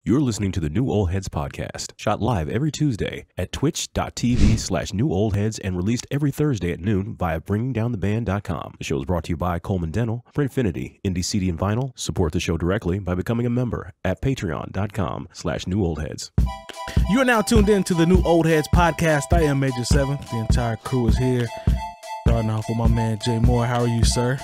You're listening to the New Old Heads podcast, shot live every Tuesday at twitch.tv/newoldheads and released every Thursday at noon via bringingdowntheband.com. The show is brought to you by 𝗏𝗏 Dental, Printfinity, Indie CD and Vinyl. Support the show directly by becoming a member at patreon.com/newoldheads. You are now tuned in to the New Old Heads podcast. I am Major 7. The entire crew is here. Starting off with my man Jay Moore. How are you, sir?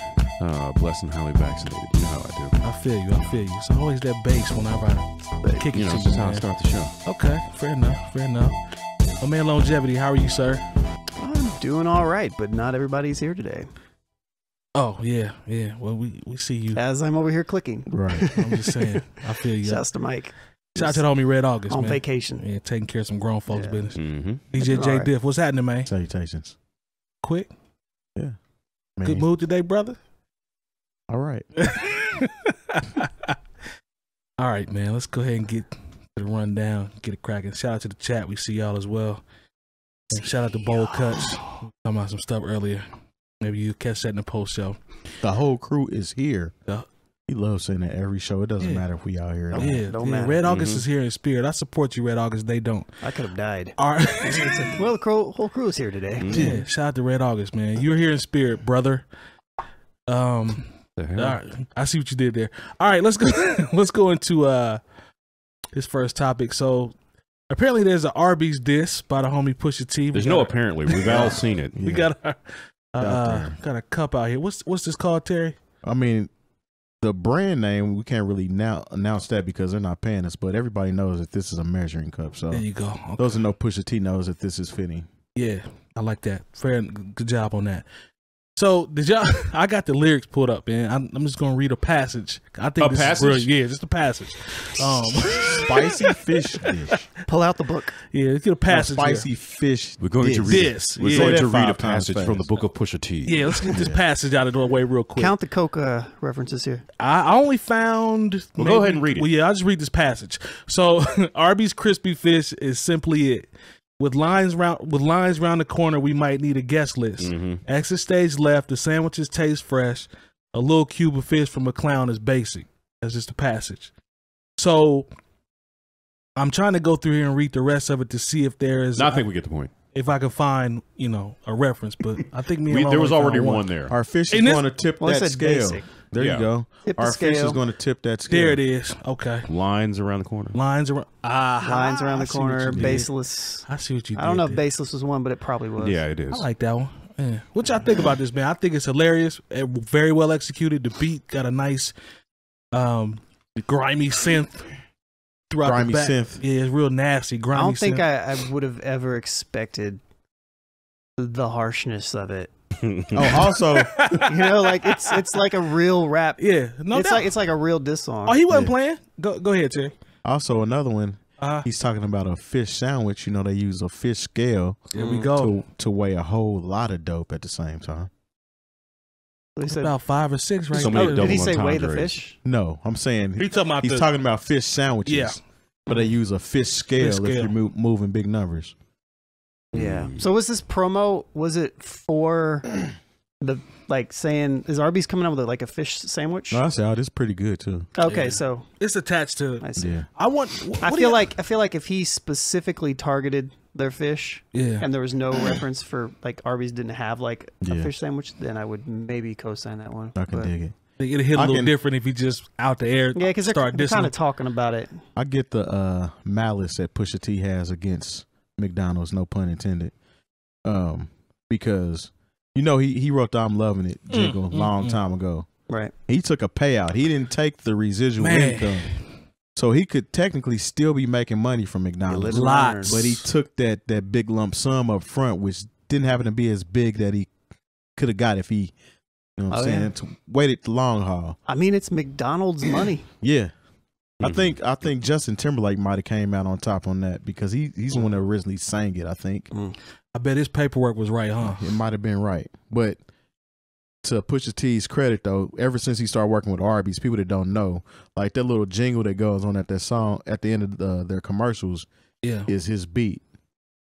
Blessed and highly vaccinated. You know how I do. I feel you. It's always that bass whenever I kick it to you. That's how I start the show. Okay, fair enough. My man Lonegevity, how are you, sir? I'm doing all right, but not everybody's here today. Oh, yeah. Well, we see you. As I'm over here clicking. Right. I'm just saying. I feel you. Shouts to Mike. Shout out to the homie Red August, on man. vacation. Yeah, taking care of some grown folks' business. Mm-hmm. DJ Jay right. Diff, what's happening, man? Salutations. Quick? Yeah. Man. Good mood today, brother? All right. All right, man. Let's go ahead and get to the rundown, get it cracking. Shout out to the chat. We see y'all as well. And shout out to Bold Cuts. Talking about some stuff earlier. Maybe you catch that in the post show. The whole crew is here. Yeah. He loves saying that every show. It doesn't matter if we out here. Don't matter. Red August is here in spirit. I support you, Red August. They don't. I could have died. All right. Well, the whole crew is here today. Yeah. Shout out to Red August, man. You're here in spirit, brother. All right, I see what you did there. All right, let's go. Let's go into this first topic. So, apparently, there's an Arby's diss by the homie Pusha T. There's no apparently. We've all seen it. We got a cup out here. What's this called, Terry? I mean, the brand name, we can't really now announce that because they're not paying us, but everybody knows that this is a measuring cup. So there you go. Okay. Those who know Pusha T knows that this is fitting. Yeah, I like that. Good job on that. So did y'all? I got the lyrics pulled up, man. I'm just gonna read a passage. I think this is brilliant. Yeah, just a passage. Spicy fish dish. Pull out the book. Yeah, let's get a passage. Spicy fish. We're going to read this. We're going to read a passage from the book of Pusha T. Yeah, let's get this passage out of the way real quick. Count the Coca references here. I only found. Well, go ahead and read it. Well, yeah, I'll just read this passage. So Arby's crispy fish is simply it. With lines round the corner, we might need a guest list. Exit stage left. The sandwiches taste fresh. A little cube of fish from a clown is basic. That's just a passage. So I'm trying to go through here and read the rest of it to see if there is. I think we get the point. If I can find, a reference, but I think there was already one there. Our fish is going to tip that scale. Basic. There you go. Our fish is going to tip that scale. There it is. Okay. Lines around the corner. Lines around the corner. Baseless. I see what you did. I don't know if baseless was one, but it probably was. Yeah, it is. I like that one. Yeah. What y'all think about this, man? I think it's hilarious. Very well executed. The beat got a nice grimy synth throughout grimy the back. synth. Yeah, it's real nasty. Grimy I don't think synth. I would have ever expected the harshness of it. Also, like it's like a real rap. Yeah, no doubt. It's like a real diss song. Oh, he wasn't playing. Go ahead, Terry. Also, another one. He's talking about a fish sandwich. They use a fish scale. There we go. To weigh a whole lot of dope at the same time. So he said, about 5 or 6, right? Did he say weigh the fish? No, I'm saying he's talking about fish sandwiches. Yeah, but they use a fish scale if you're moving big numbers. Yeah. So was this promo? Was it for the saying is Arby's coming out with a fish sandwich? No, I say, this is pretty good too. Okay, so it's attached to. I see. Yeah. I feel like if he specifically targeted their fish, and there was no reference for Arby's didn't have a fish sandwich, then I would maybe co-sign that one. I can dig it. It'd hit a little different if he just out the air. Yeah, because they're kind of talking about it. I get the malice that Pusha T has against McDonald's, no pun intended, because he wrote the "I'm Loving It" jingle a long time ago. Right. He took a payout. He didn't take the residual income, so he could technically still be making money from McDonald's. Lots, but he took that big lump sum up front, which didn't happen to be as big that he could have got if he, waited the long haul. I mean, it's McDonald's money. Yeah. I think Justin Timberlake might have came out on top on that because he's the one that originally sang it, I think. I bet his paperwork was right, huh? It might have been right. But to Pusha T's credit, though, ever since he started working with Arby's, people that don't know, that little jingle that goes on at that song at the end of their commercials is his beat.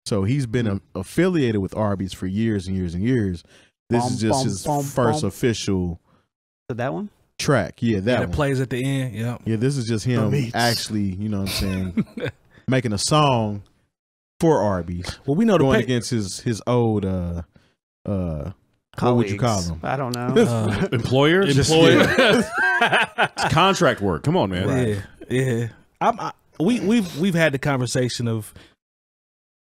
So he's been affiliated with Arby's for years and years and years. This is just his first official that one? track. Yeah, that one. plays at the end. Yeah. Yeah, this is just him actually, you know what I'm saying, making a song for Arby's. Well, we know the going against his old what would you call them? I don't know. Employers? It's contract work. Come on, man. Right. Yeah. We've had the conversation of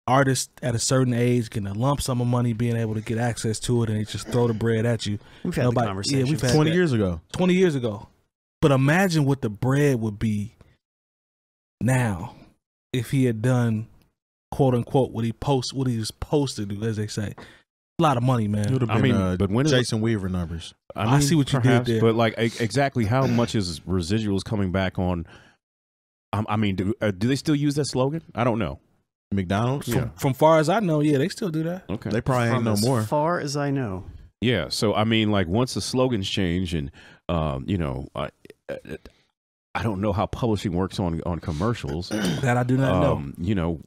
artists at a certain age getting a lump sum of money, being able to get access to it, and they just throw the bread at you. We've had the conversation. Yeah, we've had 20 years ago. 20 years ago. But imagine what the bread would be now if he had done, quote unquote, what he was supposed to do, as they say. A lot of money, man. It would have been, but when Jason Weaver numbers. I see what perhaps, you did there. But like exactly how much is residuals coming back on? I mean, do they still use that slogan? I don't know. McDonald's? From far as I know, yeah, they still do that. Okay. They probably ain't no more. As far as I know. Yeah. So, I mean, like once the slogans change and, you know, I don't know how publishing works on commercials. That I do not know. You know,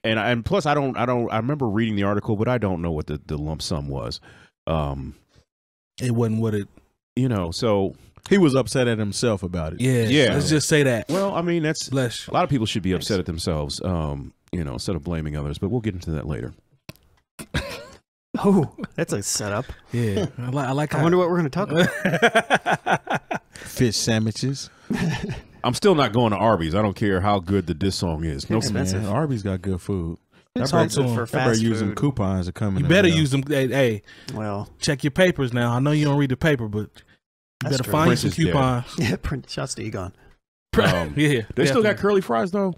and plus I remember reading the article, but I don't know what the lump sum was. It wasn't what it, you know, so. He was upset at himself about it. Yeah. Let's just say that. Well, I mean, that's a lot of people should be upset at themselves, you know, instead of blaming others. But we'll get into that later. Oh, that's a setup. Yeah, I like. I wonder what we're going to talk about. Fish sandwiches. I'm still not going to Arby's. I don't care how good the diss song is. No, expensive. Man, Arby's got good food. Talk to him for fast use food. them coupons to come in. You better use them. Hey, well, check your papers now. I know you don't read the paper, but you better find you some coupons. Yeah, shots to Egon. Yeah, they still got curly fries though.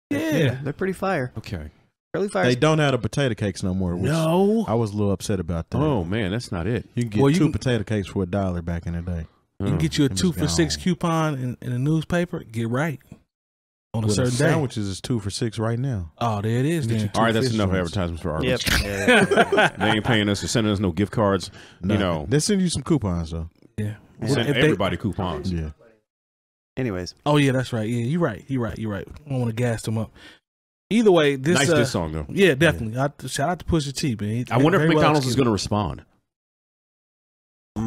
Yeah, they're pretty fire. Okay, curly fries. They don't have the potato cakes no more. No, I was a little upset about that. Oh man, that's not it. You can get two potato cakes for $1 back in the day. You can get you a 2 for $6 coupon in a newspaper. Get right on a certain day. Sandwiches is 2 for $6 right now. Oh, there it is. Then. All right, that's enough advertisements for Arby's. Yep. They ain't paying us or sending us no gift cards. No, you know, they send you some coupons though. Yeah, send everybody coupons. Yeah. Anyways. Oh yeah, that's right. Yeah, you're right. I don't want to gas them up. Either way, this nice song though. Yeah, definitely. Shout out to Pusha T, man. I wonder if McDonald's is going to respond.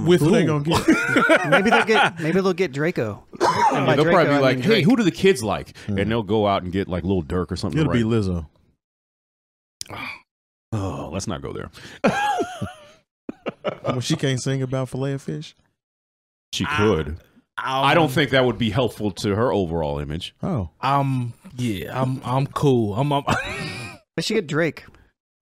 With who they gonna get? Maybe they'll get Draco. Yeah, they'll probably be like, "Hey, who do the kids like?" And they'll go out and get like Lil Durk or something. It'll be Lizzo. Oh, let's not go there. Well, she can't sing about fillet of fish. She could. I don't think that would be helpful to her overall image. Oh, I'm cool. But she get Drake.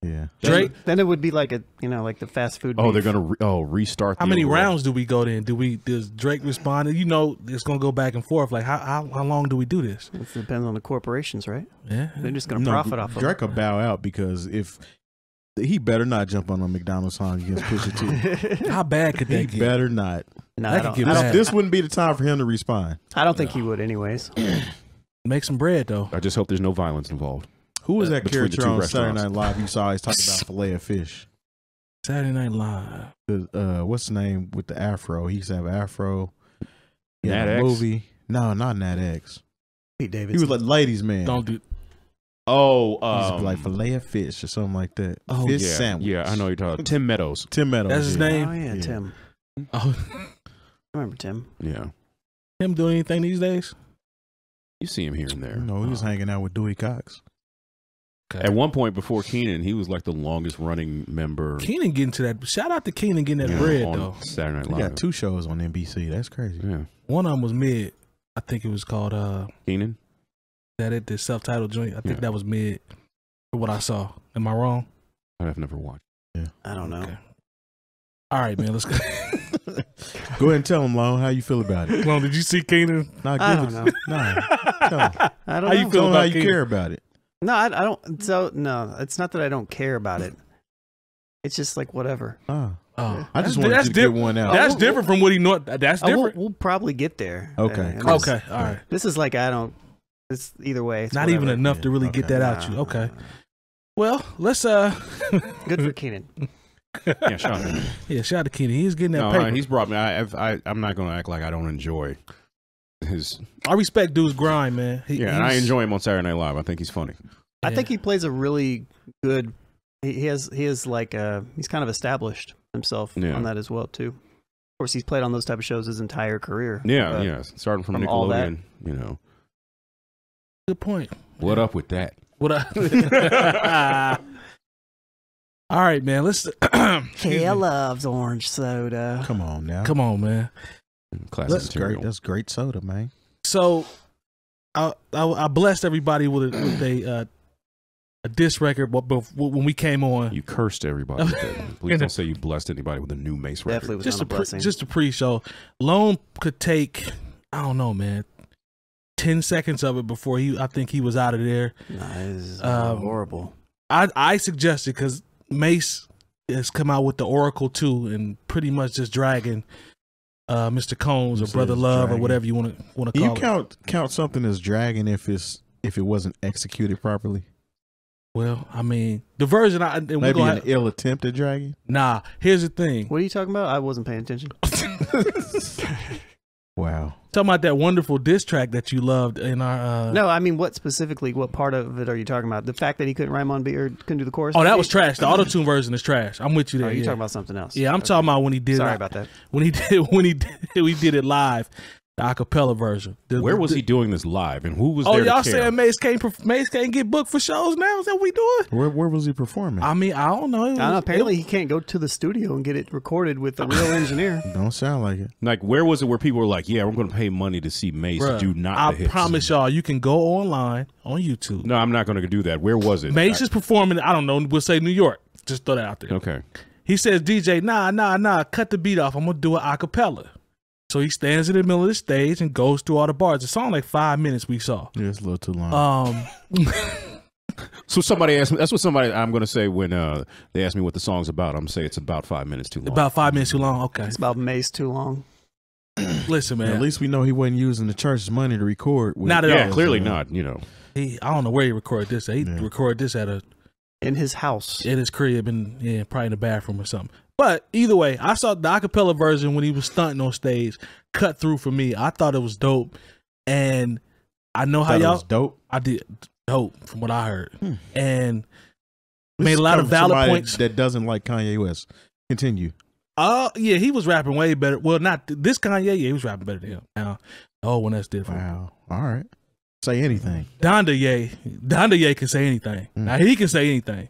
Yeah, Drake. Then it would be like like the fast food. Oh, beef. they're gonna restart. How many rounds do we go then? Does Drake respond? You know, it's gonna go back and forth. Like how long do we do this? It depends on the corporations, right? Yeah, they're just gonna profit off of Drake will bow out because if he better not jump on a McDonald's song against Pusha T. How bad could that get? He better not. No, this wouldn't be the time for him to respond. I don't think he would, anyways. Make some bread though. I just hope there's no violence involved. Who was that character on Saturday Night Live you saw always talking about fillet of fish? Saturday Night Live. What's the name with the afro? He used to have an afro. Nat a X? movie. No, not Nat X. Pete Davidson. He was like ladies' man. Don't do. Oh, he used to be like fillet of fish or something like that. Oh, fish yeah, sandwich. Yeah, I know you're talking. Tim Meadows. Tim Meadows. That's his name. Oh yeah, Tim. Oh, I remember Tim. Yeah, him doing anything these days? you see him here and there. No, he was hanging out with Dewey Cox. Okay. At one point before Keenan, he was like the longest running member. Keenan getting to that. Shout out to Keenan getting that bread on though. Saturday Night He Live. got 2 shows on NBC. That's crazy. Yeah, One of them was mid. I think it was called Keenan. that it the self-titled joint. I think that was mid. For what I saw. Am I wrong? I've never watched. Yeah, I don't know. Okay. All right, man. Let's go. Go ahead and tell him, Lone, how you feel about it. Well, did you see Keenan? I don't know. Nah, tell him. I don't How know. you feel Tell him about how you Keenan? care about it. No, I don't. So no, it's not that I don't care about it. It's just like whatever. Oh, I just wanted you to get one out. That's different from what he know. That's different. We'll probably get there. Okay, And cool. Okay, all right. This is like I don't. It's either way. It's Not whatever. even enough to really get that out you. Okay. Well, let's Good for Keenan. Yeah, shout out. Yeah, shout out to Keenan. He's getting that No, paper. he's brought me. I'm not going to act like I don't enjoy his. I respect dude's grind, man. And I enjoy him on Saturday Night Live. I think he's funny. I think he plays a really good. He has like he's kind of established himself on that as well too. course, he's played on those type of shows his entire career. Yeah, yeah. Starting from Nickelodeon, you know. Good point. What up with that? What up? All right, man. Let's. Kale loves orange soda. Come on now. Come on, man. Classic That's great. That's great soda, man. So, I blessed everybody with a diss record, but when we came on, you cursed everybody. With that. Please don't say you blessed anybody with a new Mase record. Definitely was not a blessing. Just a pre-show. Lone could take, I don't know, man, 10 seconds of it before I think he was out of there. Nah, it's horrible. I suggested, because Mase has come out with the Oracle too, and pretty much just dragging Mr. Combs or Brother Love or whatever you want to call it. You count something as dragging if it wasn't executed properly? Well, I mean, the version maybe an ill attempt at dragging. Nah, here's the thing. What are you talking about? I wasn't paying attention. Wow. Talking about that wonderful diss track that you loved in our. No, I mean, what part of it are you talking about? The fact that he couldn't rime on beat or couldn't do the chorus? Oh, that was trash. The auto-tune version is trash. I'm with you there. Oh, you're talking about something else. Yeah, I'm talking about when he did. Sorry about that. When he did it live, the acapella version. Where was he doing this live, and who was there? Oh, y'all saying Mase can't get booked for shows now? Is that what we doing? Where was he performing? I mean, I don't know. Apparently, he can't go to the studio and get it recorded with a real engineer. Don't sound like it. Like, where was it where people were like, "Yeah, we're going to pay money to see Mase do not"? I promise y'all, you can go online on YouTube. No, I'm not going to do that. Where was it? Mase is performing. I don't know. We'll say New York. Just throw that out there. Okay. He says, "DJ, nah, cut the beat off. I'm gonna do an acapella." So he stands in the middle of the stage and goes through all the bars. It's only like 5 minutes we saw. Yeah, it's a little too long. So somebody asked me, that's what I'm going to say when they ask me what the song's about. I'm going to say it's about 5 minutes too long. About 5 minutes too long? Okay. It's about Mase too long. Listen, man. At least we know he wasn't using the church's money to record. Not at all. Yeah, clearly not, you know. I don't know where he recorded this. He recorded this in his house. In his crib, and probably in the bathroom or something. But either way, I saw the acapella version when he was stunting on stage cut through for me. I thought it was dope, and I know how y'all. Dope. I did dope from what I heard, and made a lot of valid points. That doesn't like Kanye West. Continue. Yeah, he was rapping way better. Well, not this Kanye. Yeah, he was rapping better than him. Now, when that's different. Wow. All right. Say anything. Donda can say anything. Now he can say anything.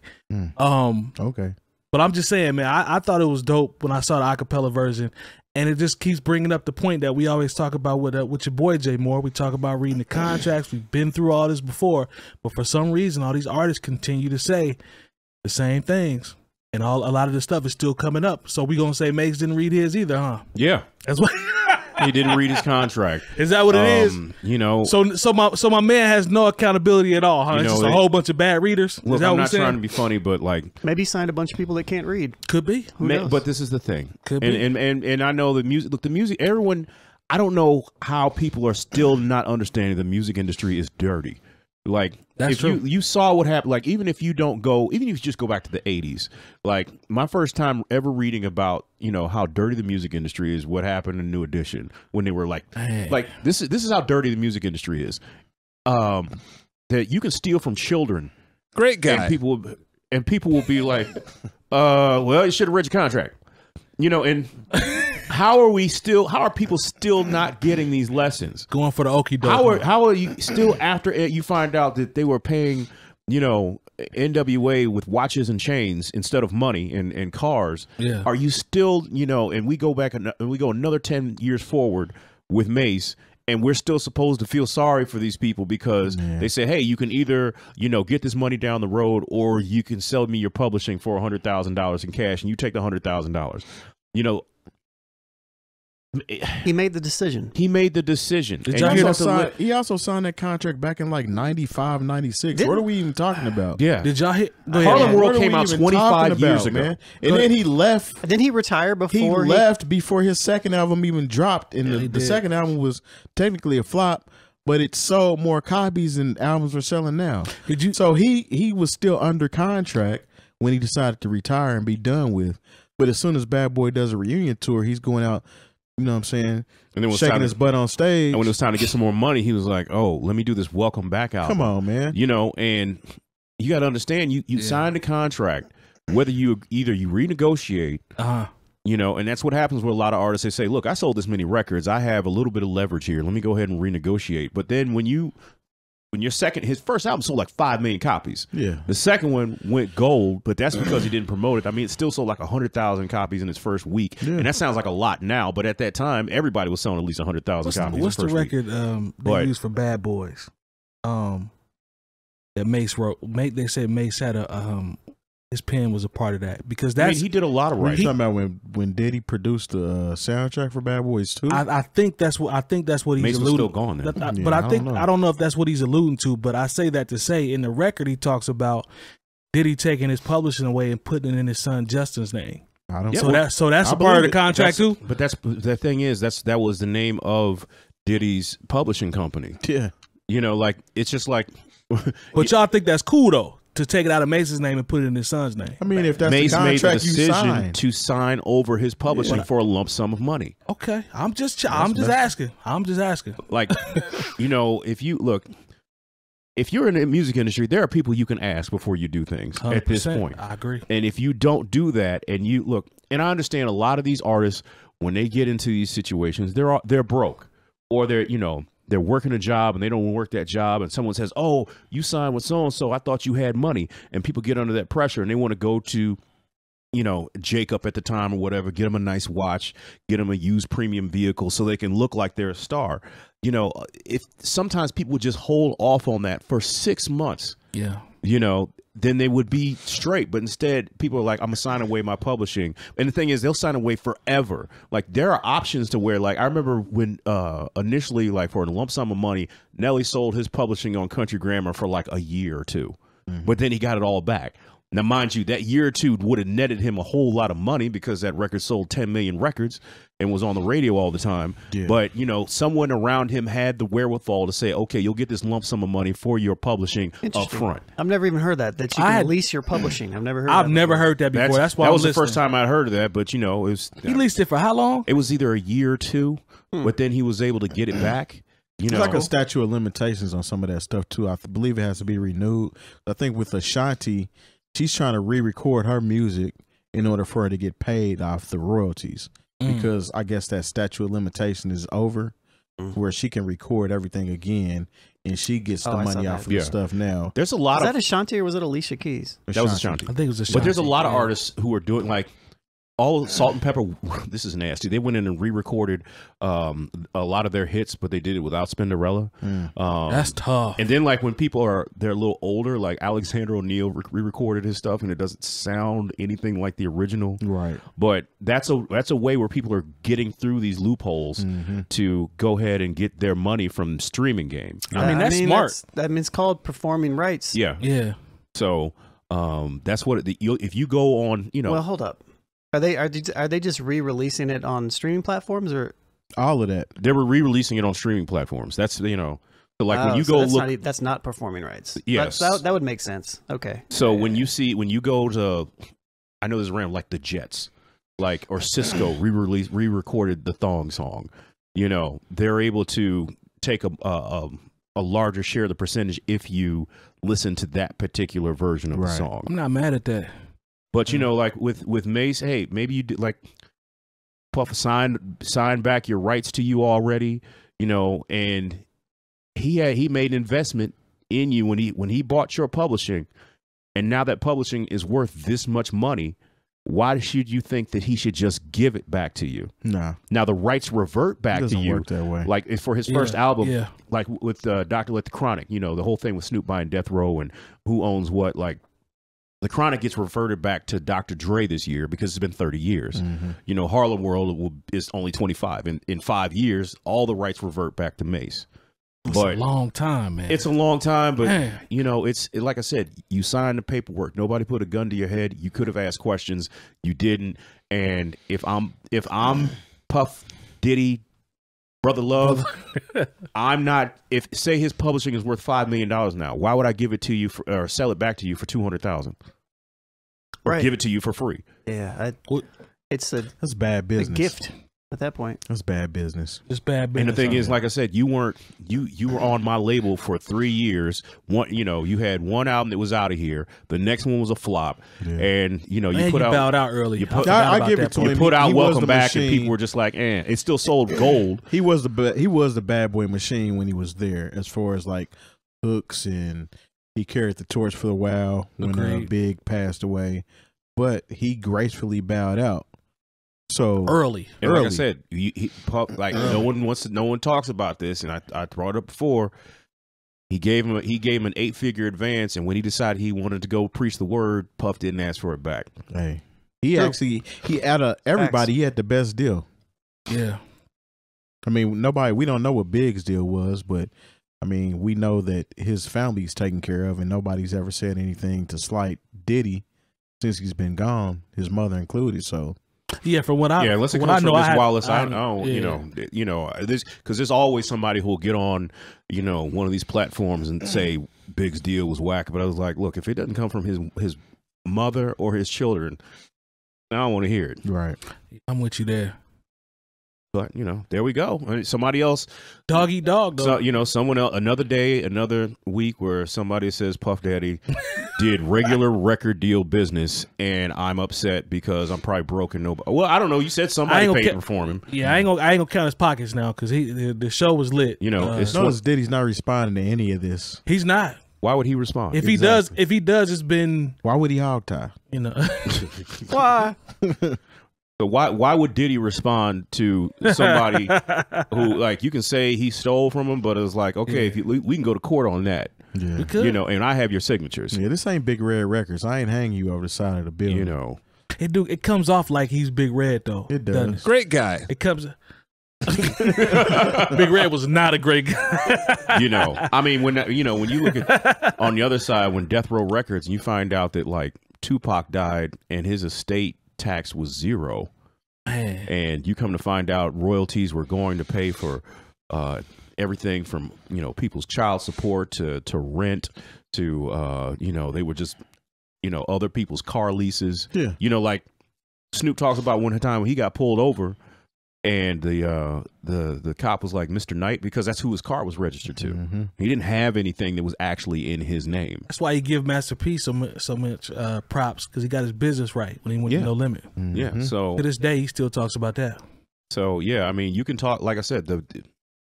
Okay. But I'm just saying, man, I thought it was dope when I saw the acapella version, and it just keeps bringing up the point that we always talk about with your boy Jay Moore. We talk about reading the contracts. We've been through all this before, but for some reason, all these artists continue to say the same things, and a lot of this stuff is still coming up. So we gonna say Mase didn't read his either, huh? Yeah, that's what. He didn't read his contract. Is that what it is? You know. So my man has no accountability at all, huh? It's just a whole bunch of bad readers. Look, is that I'm what not trying to be funny, but like maybe he signed a bunch of people that can't read. Could be. Who knows? But this is the thing. Could be. And I know the music. Look, the music. Everyone. I don't know how people are still not understanding the music industry is dirty. Like, that's true. You saw what happened, like, even if you just go back to the 80s, like, my first time ever reading about, how dirty the music industry is, what happened in New Edition, when they were like, this is how dirty the music industry is. That you can steal from children. Great guy. And people will be like, well, you should have read your contract. And how are people still not getting these lessons? Going for the okie doke. How are you still, after you find out that they were paying, NWA with watches and chains instead of money and cars? Yeah. Are you still, and we go back and we go another 10 years forward with Mase, and we're still supposed to feel sorry for these people because they say, hey, you can either, get this money down the road, or you can sell me your publishing for $100,000 in cash, and you take the $100,000. He made the decision. He also signed that contract back in like 95, 96. What are we even talking about? Yeah. Did y'all hit? Harlem World came out 25 years ago, man. And then he left. Didn't he retire before? He left before his second album even dropped. And the second album was technically a flop, but it sold more copies than albums are selling now. So he was still under contract when he decided to retire and be done with. But as soon as Bad Boy does a reunion tour, he's going out, you know what I'm saying, and then shaking his butt on stage. And when it was time to get some more money, he was like, oh, let me do this Welcome Back album. Come on, man. And you got to understand, you signed a contract, whether you renegotiate You know, and that's what happens with a lot of artists. They say, look, I sold this many records. I have a little bit of leverage here. Let me go ahead and renegotiate. But then when your his first album sold like 5 million copies. Yeah. The second one went gold, but that's because he didn't promote it. I mean, it still sold like 100,000 copies in its first week. Yeah. And that sounds like a lot now, but at that time, everybody was selling at least 100,000 copies. What's the record they used for Bad Boys? That Mase wrote. They said Mase had his pen was a part of that because that's he did a lot of writing. You talking about when Diddy produced the soundtrack for Bad Boys 2? I think that's what he's Mase alluding. Was still gone then. But I don't know if that's what he's alluding to. But I say that to say in the record he talks about Diddy taking his publishing away and putting it in his son Justin's name. I don't. So that's a part of the contract too. But the thing is that was the name of Diddy's publishing company. Yeah. You know, like it's just like. But y'all think that's cool though? To take it out of Mace's name and put it in his son's name. I mean, if that's Mase the contract made the decision you signed. to sign over his publishing for a lump sum of money. Okay, I'm just asking. Like, you know, if you're in the music industry, there are people you can ask before you do things. At this point, I agree. And if you don't do that, and you look, and I understand a lot of these artists when they get into these situations, they're broke, or they're working a job and they don't work that job, and someone says, oh, you signed with so-and-so, I thought you had money. And people get under that pressure and they want to go to, Jacob at the time or whatever, get them a nice watch, get them a used premium vehicle so they can look like they're a star. If sometimes people would just hold off on that for 6 months, then they would be straight. But instead, people are like, I'm going to sign away my publishing. And the thing is, they'll sign away forever. Like, there are options to where, like, I remember when initially, like, for a lump sum of money, Nelly sold his publishing on Country Grammar for like a year or two. Mm-hmm. But then he got it all back. Now, mind you, that year or two would have netted him a whole lot of money because that record sold 10 million records and was on the radio all the time. Yeah. But, someone around him had the wherewithal to say, okay, you'll get this lump sum of money for your publishing up front. I've never even heard that you can lease your publishing. I've never heard that before. That's why that was the first time I'd heard of that. But, it was, he leased it for how long? It was either a year or two, but then he was able to get it back. It's like a statute of limitations on some of that stuff, too. I believe it has to be renewed. I think with Ashanti, she's trying to re-record her music in order for her to get paid off the royalties because I guess that statute of limitation is over where she can record everything again and she gets the money off of the stuff now. There's a lot of... Was that Ashanti or was it Alicia Keys? That was Ashanti. I think it was Ashanti. But there's a lot of artists who are doing like all Salt and Pepper. This is nasty. They went in and re-recorded a lot of their hits, but they did it without Spinderella. That's tough. And then, like when they're a little older, like Alexander O'Neal re-recorded his stuff, and it doesn't sound anything like the original. Right. But that's a way where people are getting through these loopholes to go ahead and get their money from streaming game. I mean, that's smart. It's called performing rights. Yeah. Yeah. So that's what if you go on, Well, hold up. Are they just re-releasing it on streaming platforms or all of that? They were re-releasing it on streaming platforms. That's so like when you go look, that's not performing rights. Yes, that would make sense. Okay. So when you go to, I know there's around like the Jets, like or Cisco re-recorded the Thong song. They're able to take a larger share of the percentage if you listen to that particular version of the song. I'm not mad at that. But like with Mase, hey, maybe you did like Puff sign back your rights to you already, and he made an investment in you when he bought your publishing, and now that publishing is worth this much money. Why should you think that he should just give it back to you? Nah. Now the rights revert back to you. Work that way. Like for his first album, like with Dr. Let the Chronic, the whole thing with Snoop buying Death Row and who owns what, like. The Chronic gets reverted back to Dr. Dre this year because it's been 30 years. Harlem World is only 25. In 5 years, all the rights revert back to Mase. It's a long time, man. It's a long time, but it's like I said, you signed the paperwork. Nobody put a gun to your head. You could have asked questions. You didn't. And if I'm Puff Diddy, Brother Love, I'm not. If say his publishing is worth $5 million now, why would I give it to you or sell it back to you for $200,000? Or give it to you for free? Yeah, that's bad business. A gift. at that point. That's bad business. It's bad business. And the thing is, like I said, you were on my label for 3 years. You had one album that was out of here. The next one was a flop, and you bowed out early. I give it to him. You put out he Welcome Back, and people were just like, "Eh." It still sold gold. He was the bad boy machine when he was there, as far as like hooks, and he carried the torch for a while when Big passed away, but he gracefully bowed out. So early. Like I said, no one talks about this, and I brought it up before. He gave him an 8-figure advance, and when he decided he wanted to go preach the word, Puff didn't ask for it back. Hey, he out of everybody, he had the best deal. Yeah, I mean, we don't know what Big's deal was, but I mean, we know that his family's taken care of, and nobody's ever said anything to slight Diddy since he's been gone, his mother included. So. Yeah, from what I unless it comes from this Wallace, I don't this because there's always somebody who will get on one of these platforms and say Big's deal was whack. But I was like, look, if it doesn't come from his mother or his children, I don't want to hear it. Right, I'm with you there. But there we go. I mean, somebody else, dog eat dog. Though. So someone else, another day, another week where somebody says Puff Daddy did regular record deal business, and I'm upset because I'm probably broke and nobody. Well, I don't know. You said somebody paid for him. Yeah, I ain't gonna count his pockets now because the show was lit. Notice Diddy's not responding to any of this. He's not. Why would he respond? If he does, it's been. Why would he hog tie? Why? So why would Diddy respond to somebody who, like, you can say he stole from him, but it's like, okay, if we can go to court on that. Yeah. And I have your signatures. Yeah, this ain't Big Red Records. I ain't hanging you over the side of the building. It comes off like he's Big Red though. It does. Great guy. It comes. Big Red was not a great guy. I mean, when you look at on the other side, when Death Row Records, and you find out that like Tupac died and his estate tax was 0, and you come to find out royalties were going to pay for everything from people's child support to rent to they were just other people's car leases. Like Snoop talks about one time when he got pulled over, and the cop was like, Mr. Knight, because that's who his car was registered to. He didn't have anything that was actually in his name. That's why he give Master P so much props, because he got his business right when he went to No Limit. Yeah. So to this day, he still talks about that. So yeah, I mean, you can talk. Like I said, the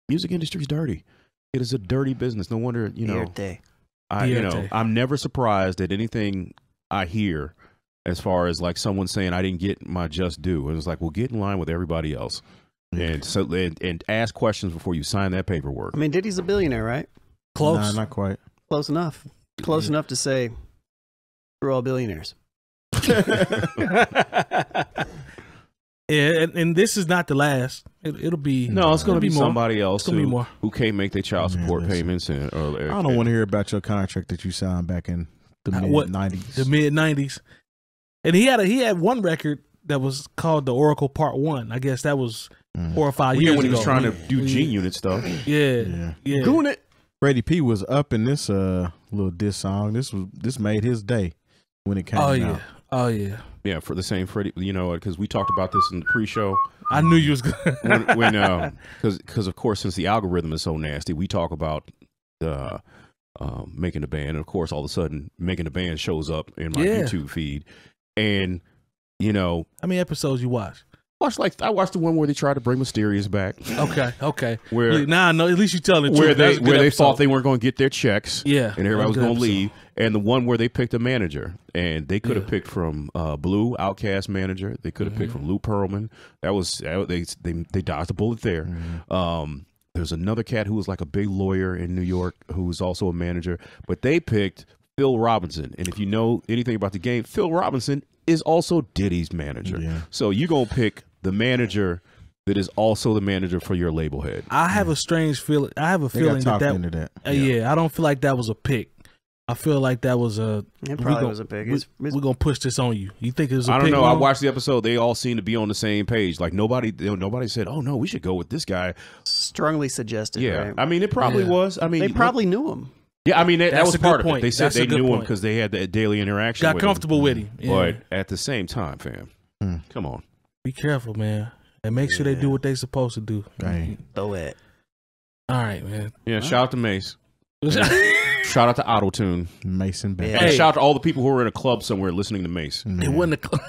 music industry's dirty. It is a dirty business. No wonder I'm never surprised at anything I hear. As far as like someone saying I didn't get my just due, and it's like, well, get in line with everybody else, and and ask questions before you sign that paperwork. I mean, Diddy's a billionaire, right? Close, nah, not quite. Close enough. Close enough to say we're all billionaires. Yeah, and this is not the last. It'll be it's going to be more. Somebody else who can't make their child support payments. I don't want to hear about your contract that you signed back in the mid-90s. The mid-90s. And he had one record that was called The Oracle Part 1. I guess that was 4 or 5 years ago. When he was trying to do G-Unit stuff. Yeah. Doing it. Brady P was up in this little diss song. This made his day when it came out. Oh yeah. Yeah, for the same Freddie, because we talked about this in the pre-show. I knew you was going because of course, since the algorithm is so nasty, we talk about the Making the Band, and of course, all of a sudden, Making the Band shows up in my YouTube feed. And how many episodes you watch? I watched the one where they tried to bring Mysterious back. Okay. Where now I know at least you telling the truth. Where they thought they weren't going to get their checks. Yeah, and everybody was going to leave. And the one where they picked a manager, and they could have picked from Blue, Outkast manager. They could have picked from Lou Pearlman. That was they dodged a bullet there. There's another cat who was like a big lawyer in New York who was also a manager, but they picked Phil Robinson. And if you know anything about the game, Phil Robinson is also Diddy's manager. So you're going to pick the manager that is also the manager for your label head. I have a strange feeling. I have a feeling that I don't feel like that was a pick. I feel like that was a. It probably was a pick. We're gonna push this on you. You think it was a pick? I don't know. I watched the episode. They all seem to be on the same page. Like nobody said, "Oh no, we should go with this guy." Strongly suggested. Yeah, right? I mean, it probably was. I mean, they probably knew him. Yeah, I mean that was part of it. They said That's they knew him because they had that daily interaction. Got comfortable with him. But at the same time, fam, come on, be careful, man. and make sure they do what they supposed to do. Right. Throw it. All right, man. Yeah, shout out to Mase. Shout out to 𝗏𝗘𝗄𝗏. Mason Bay. And shout out to all the people who are in a club somewhere listening to Mase. It wasn't a club.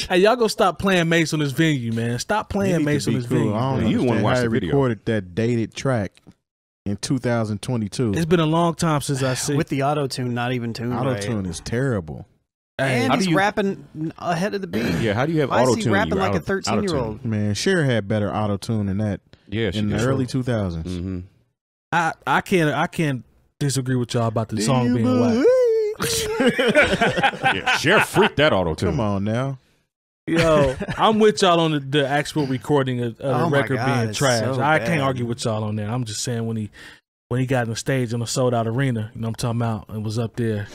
Hey, y'all go stop playing Mase on this venue, man. Stop playing Mase on this venue. I don't know. You want to watch the video? Recorded that dated track in 2022. It's been a long time since I seen. With the auto-tune not even tuned Auto-tune is terrible. And he's rapping ahead of the beat. Yeah, how do you have Why is auto-tune? he rapping like a 13-year-old? Man, Cher had better auto-tune than that. Yeah, in the early 2000s. Mm-hmm. I can't disagree with y'all about the song being whack. Yeah, Cher freaked that auto-tune. Come on now. Yo, I'm with y'all on the actual recording of the record God, being trash. so I bad. can't argue with y'all on that. I'm just saying when he got on the stage in a sold out arena, you know what I'm talking about, and was up there.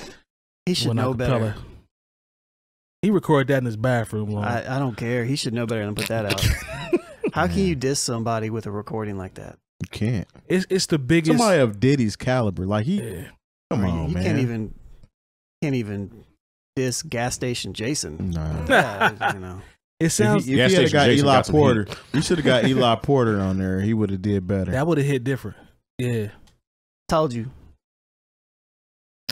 He should know better. He recorded that in his bathroom. I don't care. He should know better than put that out. How can you diss somebody with a recording like that? You can't. It's the biggest. Somebody of Diddy's caliber, like come on, you man. Can't even diss gas station Jason. No. Yeah, you know. It sounds. If he had got Jason Eli got some Porter, we should have got Eli Porter on there. He would have did better. That would have hit different. Yeah. Told you.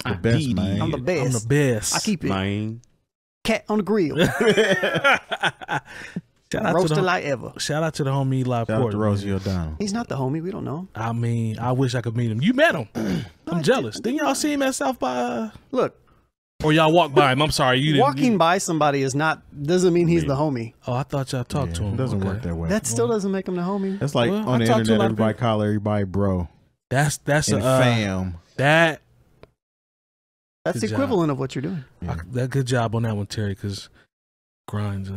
The best, man. I'm the best. I'm the best. I keep it. Man. Cat on the grill. Roasted like ever. Shout out to the homie Eli Porter. Shout out to Rosie O'Donnell. He's not the homie. We don't know him. I mean, I wish I could meet him. You met him. I'm jealous. Didn't y'all see him at South by? Look. Or y'all walked by him. I'm sorry. You didn't. Walking by somebody doesn't mean he's the homie. Oh, I thought y'all talked to him. It doesn't work that way. That still doesn't make him the homie. That's like on the internet, everybody call everybody bro. That's and fam. That's the equivalent of what you're doing. Yeah. That good job on that one, Terry, because grinds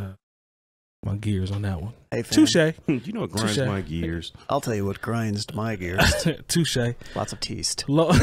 my gears on that one. Hey, fam. Touche. You know what grinds my gears? I'll tell you what grinds my gears. Touche. Lots of teased. You want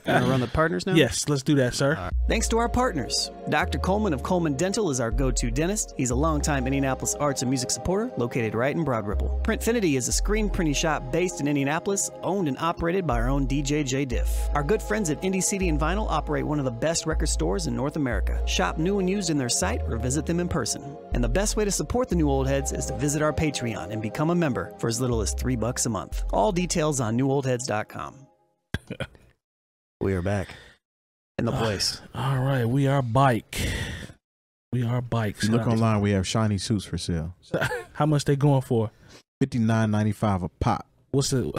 to run the partners now? Yes, let's do that, sir. Right. Thanks to our partners. Dr. Coleman of Coleman Dental is our go-to dentist. He's a longtime Indianapolis arts and music supporter located right in Broad Ripple. Printfinity is a screen printing shop based in Indianapolis, owned and operated by our own DJ Jay Diff. Our good friends at Indie CD and Vinyl operate one of the best record stores in North America. Shop new and used in their site or visit them in person. And the best way to support the New Old Heads is to visit our Patreon and become a member for as little as $3 a month. All details on newoldheads.com. We are back in the place. All right, we are bike. We are bikes. Look online, we have shiny suits for sale. How much they going for? $59.95 a pop. What's it?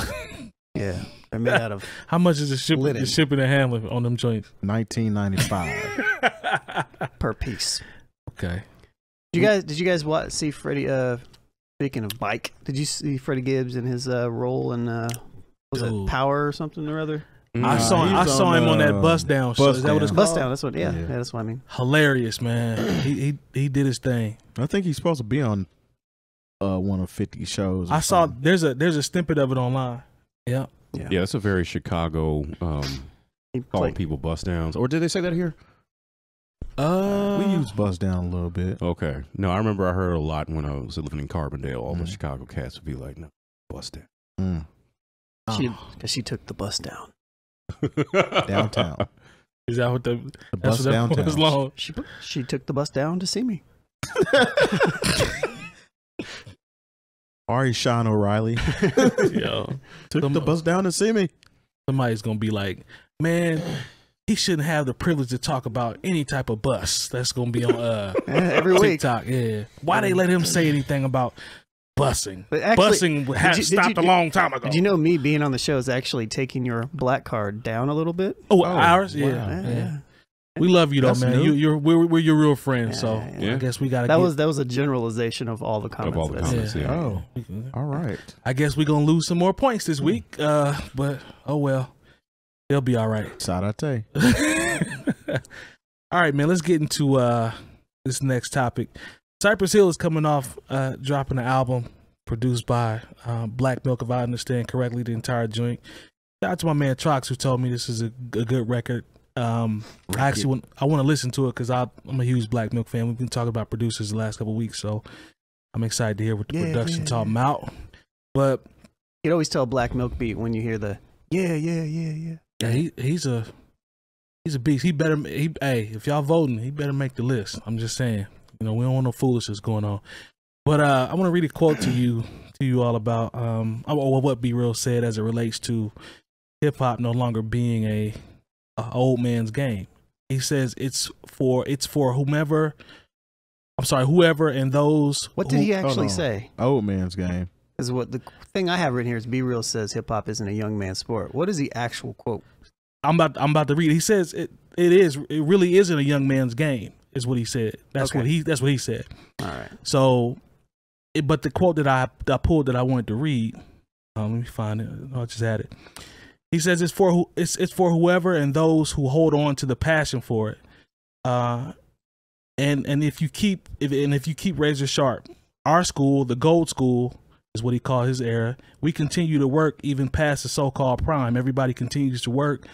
Yeah, they're made out of. How much is the shipping and handling on them joints? $19.95 per piece. Okay. Did you guys see Freddie? Speaking of bike, did you see Freddie Gibbs in his role in was it Power or something or other? I saw him on that Bust Down show. Is that what it's called? Bust Down. That's what. Yeah, that's what I mean. Hilarious, man. He did his thing. I think he's supposed to be on one of 50 shows. I saw there's a snippet of it online. Yeah. Yeah, it's a very Chicago calling people bust downs. Or did they say that here? We use bust down a little bit. Okay. No, I remember I heard a lot when I was living in Carbondale. All the Chicago cats would be like, "No, bust down." Because she took the bus down. Downtown. Is that what the bus downtown was long? She took the bus down to see me. Ari Sean O'Reilly. Yo, took the bus down to see me. Somebody's gonna be like, man, he shouldn't have the privilege to talk about any type of bus. That's gonna be on every TikTok. week. Yeah. Why they let him say anything about busing? But actually, busing has stopped a long time ago. Did you know me being on the show is actually taking your black card down a little bit? Oh, ours? Wow. Yeah. We love you though, man. We're your real friends, so I guess we gotta. That was a generalization of all the comments. Of all the comments, yeah. Oh, all right. I guess we're gonna lose some more points this week, but oh well, they'll be all right. Sarate. All right, man. Let's get into this next topic. Cypress Hill is coming off dropping an album produced by Black Milk, if I understand correctly, the entire joint. Shout out to my man Trox, who told me this is a good record. I actually want to listen to it because I'm a huge Black Milk fan. We've been talking about producers the last couple of weeks, so I'm excited to hear what the production talking about. But you'd always tell Black Milk beat when you hear the yeah. Yeah, he's a beast. Hey, if y'all voting, he better make the list. I'm just saying. You know, we don't want no foolishness going on. But I want to read a quote to you all about what Be Real said as it relates to hip hop no longer being a old man's game. He says it's for whoever and those. What did he actually say? Old man's game. Because what the thing I have written here is Be Real says hip hop isn't a young man's sport. What is the actual quote? I'm about to read it. He says it really isn't a young man's game, is what he said. That's what he said. All right. So, but the quote that I pulled that I wanted to read, let me find it. I just had it. He says it's for whoever and those who hold on to the passion for it. And if you keep razor sharp, our school, the gold school, is what he called his era. We continue to work even past the so-called prime. Everybody continues to work,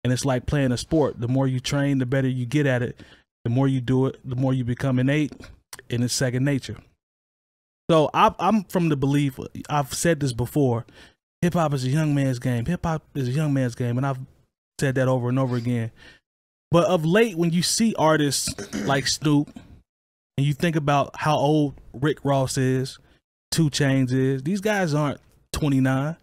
and it's like playing a sport. The more you train, the better you get at it. The more you do it, the more you become innate, and it's second nature. So I'm from the belief, I've said this before, hip hop is a young man's game. Hip hop is a young man's game, and I've said that over and over again. But of late, when you see artists like Snoop, and you think about how old Rick Ross is, 2 Chainz is, these guys aren't 29.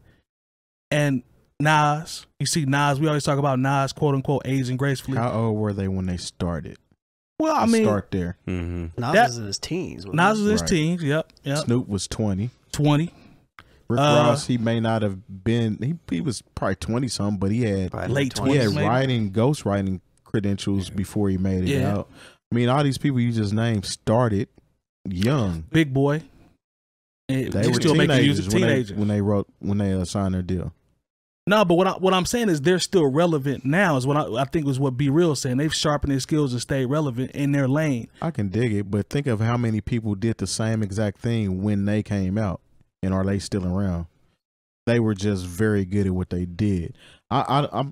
And Nas, you see Nas, we always talk about Nas, quote unquote, aging gracefully. How old were they when they started? Well, I mean, start there. Nas was in his teens. Nas was in his teens. Yep. Snoop was 20. Rick Ross, he may not have been. He was probably 20 something, but he had late 20s. He had ghostwriting credentials before he made it out. I mean, all these people you just named started young. Big Boy. They were still making music when they signed their deal. No, but what I'm saying is they're still relevant now. Is what I think was what Be Real saying. They've sharpened their skills and stayed relevant in their lane. I can dig it, but think of how many people did the same exact thing when they came out, and are they still around? They were just very good at what they did. I'm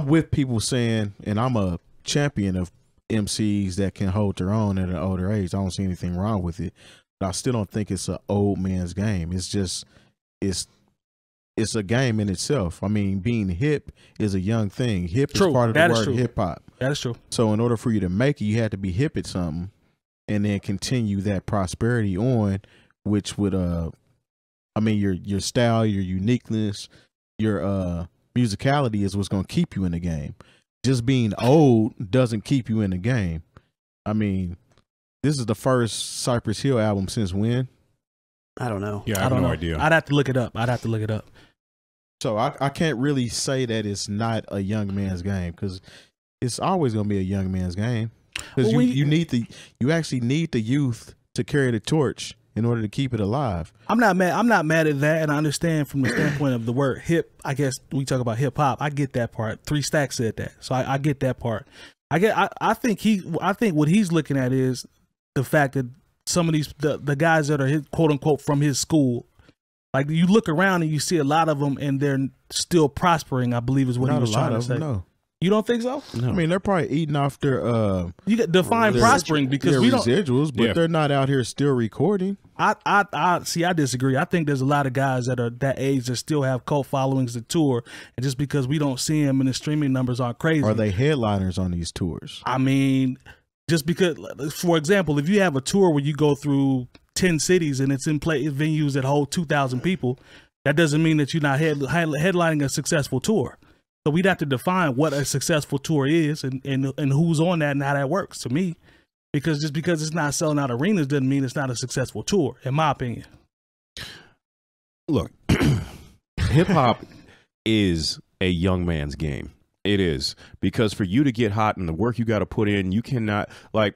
with people saying, and I'm a champion of MCs that can hold their own at an older age. I don't see anything wrong with it, but I still don't think it's an old man's game. It's a game in itself. I mean, being hip is a young thing. Hip is part of the word hip hop. That is true. So in order for you to make it, you had to be hip at something, and then continue that prosperity on, which would your style, your uniqueness, your musicality is what's going to keep you in the game. Just being old doesn't keep you in the game. I mean, this is the first Cypress Hill album since when? I don't know. Yeah, I have no idea. I'd have to look it up. So I can't really say that it's not a young man's game, because it's always going to be a young man's game. Because you actually need the youth to carry the torch in order to keep it alive. I'm not mad at that, and I understand from the standpoint of the word hip. I guess we talk about hip hop. I get that part. 3 Stacks said that, so I get that part. I think what he's looking at is the fact that some of these the guys that are his, quote unquote, from his school, like you look around and you see a lot of them, and they're still prospering. I believe is what he was trying to say. No. You don't think so? No. I mean, they're probably eating off their you got define prospering, because we don't residuals, but they're not out here still recording. I disagree. I think there's a lot of guys that are that age that still have cult followings that tour, and just because we don't see them and the streaming numbers aren't crazy. Are they headliners on these tours? I mean, just because, for example, if you have a tour where you go through 10 cities and it's in venues that hold 2,000 people, that doesn't mean that you're not headlining a successful tour. So we'd have to define what a successful tour is and who's on that and how that works to me. Because just because it's not selling out arenas doesn't mean it's not a successful tour, in my opinion. Look, hip hop is a young man's game. It is, because for you to get hot and the work you got to put in, you cannot, like,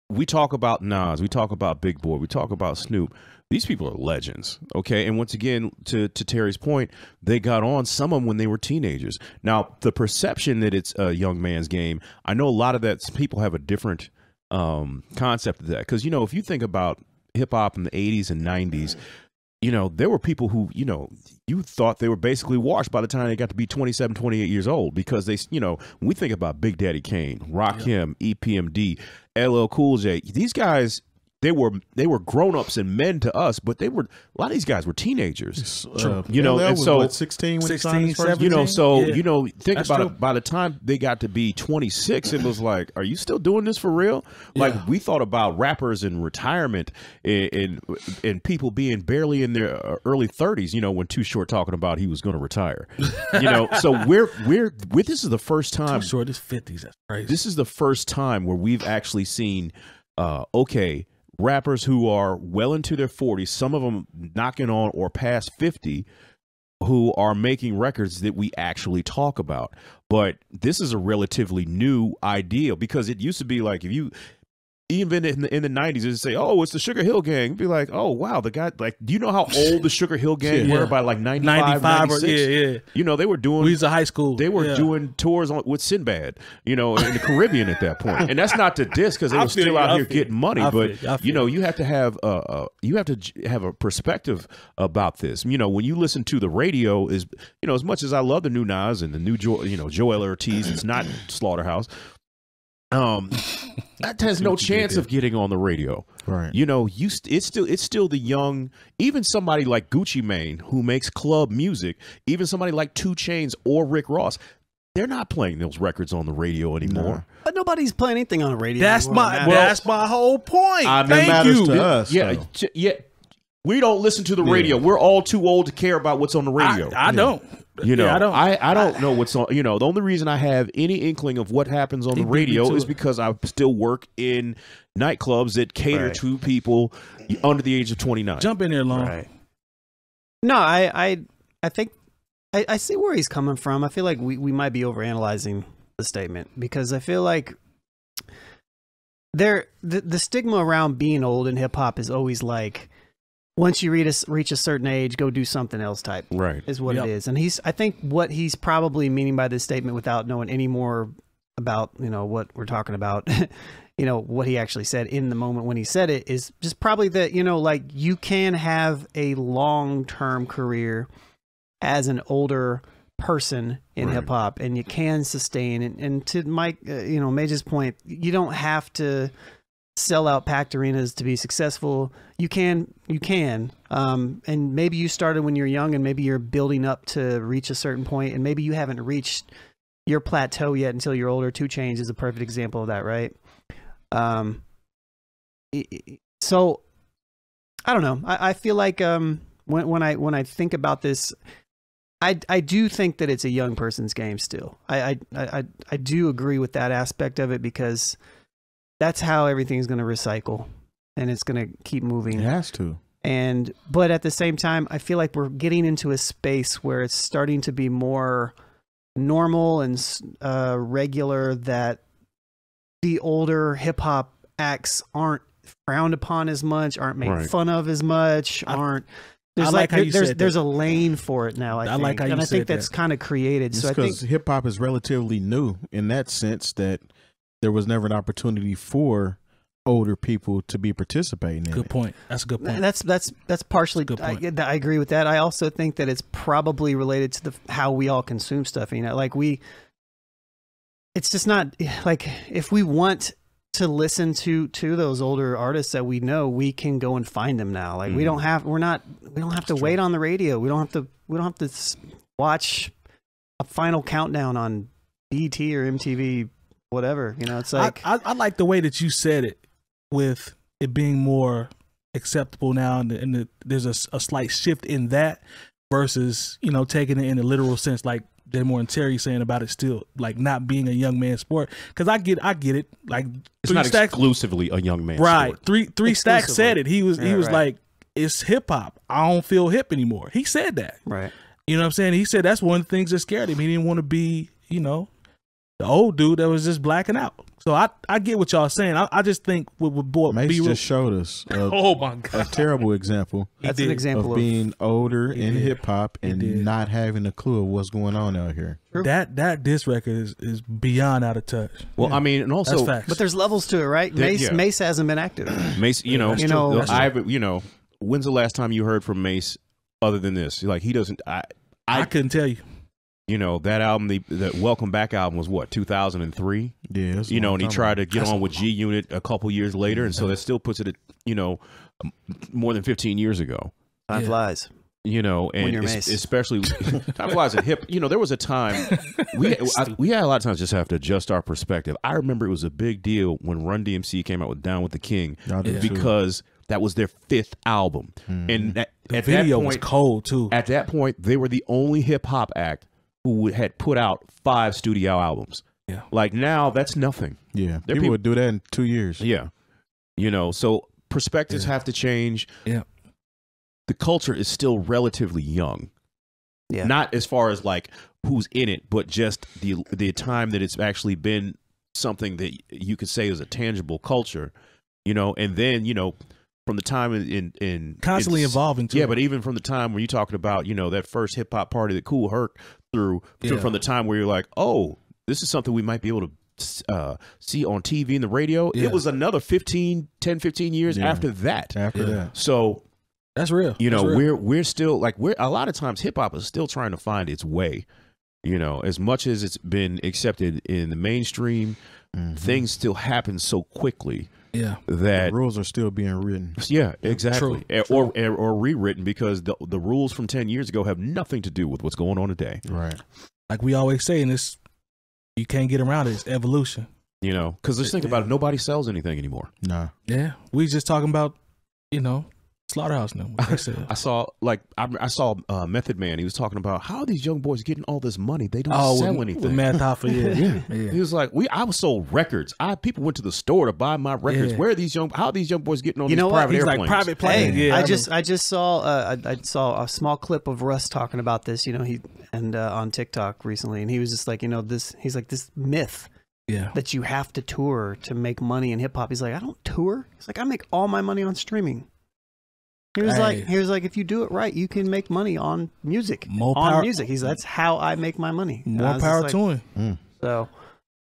we talk about Nas, we talk about Big Boy, we talk about Snoop. These people are legends, okay? And once again, to Terry's point, they got on, some of them, when they were teenagers. Now, the perception that it's a young man's game, I know a lot of that, people have a different concept of that. Because, you know, if you think about hip-hop in the 80s and 90s, you know, there were people who, you know, you thought they were basically washed by the time they got to be 27, 28 years old, because they, you know, when we think about Big Daddy Kane, Rakim, EPMD, LL Cool J, these guys, they were grown-ups and men to us, but a lot of these guys were teenagers. You know, and so what, 16 when 16, 17, you know, so yeah. you know, think That's about true. it. By the time they got to be 26, it was like, are you still doing this for real? Like we thought about rappers in retirement and people being barely in their early 30s. You know, when Too Short talking about he was going to retire. You know, so we're this is the first time. Too Short is 50s. That's crazy. This is the first time where we've actually seen, okay, rappers who are well into their 40s, some of them knocking on or past 50, who are making records that we actually talk about. But this is a relatively new idea, because it used to be like, if you even in the 90s, it'd say, oh, it's the Sugar Hill Gang. It'd be like, oh, wow, the guy, like, do you know how old the Sugar Hill Gang were by like 95 96? Yeah. You know, they were doing, we was in high school. They were doing tours with Sinbad, you know, in the Caribbean at that point. And that's not to diss, because they were still out here getting money. But, you know, you have to have a perspective about this. You know, when you listen to the radio, is, you know, as much as I love the new Nas and the new Joel Ortiz, it's not Slaughterhouse. That has no chance of getting on the radio, right? You know, it's still the young. Even somebody like Gucci Mane, who makes club music, even somebody like 2 Chainz or Rick Ross, they're not playing those records on the radio anymore. No. But nobody's playing anything on the radio. That's my whole point. Thank you. To us, yeah. We don't listen to the radio. We're all too old to care about what's on the radio. I don't. You know, I I don't know what's on. You know, the only reason I have any inkling of what happens on the radio is because I still work in nightclubs that cater to people under the age of 29. Jump in there, Long. Right. No, I think I see where he's coming from. I feel like we might be overanalyzing the statement, because I feel like the stigma around being old in hip hop is always like, once you reach a certain age, go do something else type. Right. Is what it is. And I think what he's probably meaning by this statement, without knowing any more about, you know, what we're talking about, you know, what he actually said in the moment when he said it, is just probably that, you know, like, you can have a long-term career as an older person in hip hop, and you can sustain. And to Mike, you know, Maja's point, you don't have to sell out packed arenas to be successful. You can, and maybe you started when you're young, and maybe you're building up to reach a certain point, and maybe you haven't reached your plateau yet until you're older. 2 Chainz is a perfect example of that, right? So I don't know. I feel like when I think about this, I do think that it's a young person's game still. I do agree with that aspect of it, because that's how everything's going to recycle, and it's going to keep moving. It has to. But at the same time, I feel like we're getting into a space where it's starting to be more normal and regular, that the older hip hop acts aren't frowned upon as much, aren't made fun of as much, there's a lane for it now. I think. Like how and you I think that's kind of created. It's so I think hip hop is relatively new in that sense, that there was never an opportunity for older people to be participating in Good point. That's a good point. That's partially. I agree with that. I also think that it's probably related to how we all consume stuff. You know, like it's just not like, if we want to listen to those older artists that we know, we can go and find them now. Like we don't have to wait on the radio. We don't have to watch a final countdown on BET or MTV, whatever. You know, it's like, I like the way that you said it, with it being more acceptable now, and there's a slight shift in that, versus, you know, taking it in the literal sense, like Demore and Terry saying about it still, like, not being a young man's sport. Because I get it. Like, it's not exclusively a young man's sport. Right. Three Stacks said it. He was like, it's hip hop. I don't feel hip anymore. He said that. Right. You know what I'm saying? He said that's one of the things that scared him. He didn't want to be, you know, the old dude that was just blacking out. So I get what y'all saying. I just think Mase just showed us oh my God, a terrible example. That's an example of being older in hip hop and not having a clue of what's going on out here. That diss record is beyond out of touch. Well, I mean, and also, but there's levels to it, right? Mase hasn't been active. Mase, you know, when's the last time you heard from Mase other than this? Like, he doesn't. I couldn't tell you. You know, that album, the Welcome Back album was what, 2003? Yeah. You know, and he tried to get on with G Unit a couple years later, and so that still puts it at, you know, more than 15 years ago. Time flies. You know, and especially time flies at hip. You know, there was a time we had a lot of times just have to adjust our perspective. I remember it was a big deal when Run DMC came out with Down with the King because that was their 5th album, and at the video was cold too. At that point, they were the only hip hop act who had put out 5 studio albums. Yeah, like now that's nothing. Yeah, people would do that in 2 years. Yeah, you know, so perspectives have to change. Yeah. The culture is still relatively young. Yeah. Not as far as like who's in it, but just the time that it's actually been something that you could say is a tangible culture, you know, and then, you know, from the time in constantly evolving too. Yeah, but even from the time when you're talking about, you know, that first hip hop party that Kool Herc threw, from the time where you're like, oh, this is something we might be able to see on TV and the radio. It was another 10, 15 years after that. After that. So that's real. You know, we're still like a lot of times hip hop is still trying to find its way. You know, as much as it's been accepted in the mainstream, things still happen so quickly. Yeah, that the rules are still being written. Yeah, exactly. Or rewritten because the rules from 10 years ago have nothing to do with what's going on today. Right. Like we always say in this, you can't get around it. It's evolution. You know, because let's think about it. Nobody sells anything anymore. Nah. Yeah, we just talking about, you know, Slaughterhouse now. I saw Method Man. He was talking about how are these young boys getting all this money? They don't sell anything. With Mad Hoffa, yeah. He was like, I was sold records. People went to the store to buy my records. Where are these how are these young boys getting on these private airplanes? Like private plane. Hey, I just saw I saw a small clip of Russ talking about this. You know, on TikTok recently, and he was just like, you know, he's like this myth. Yeah. That you have to tour to make money in hip hop. He's like, I don't tour. He's like, I make all my money on streaming. He was like, if you do it right, you can make money on music. That's how I make my money. More power to him. So,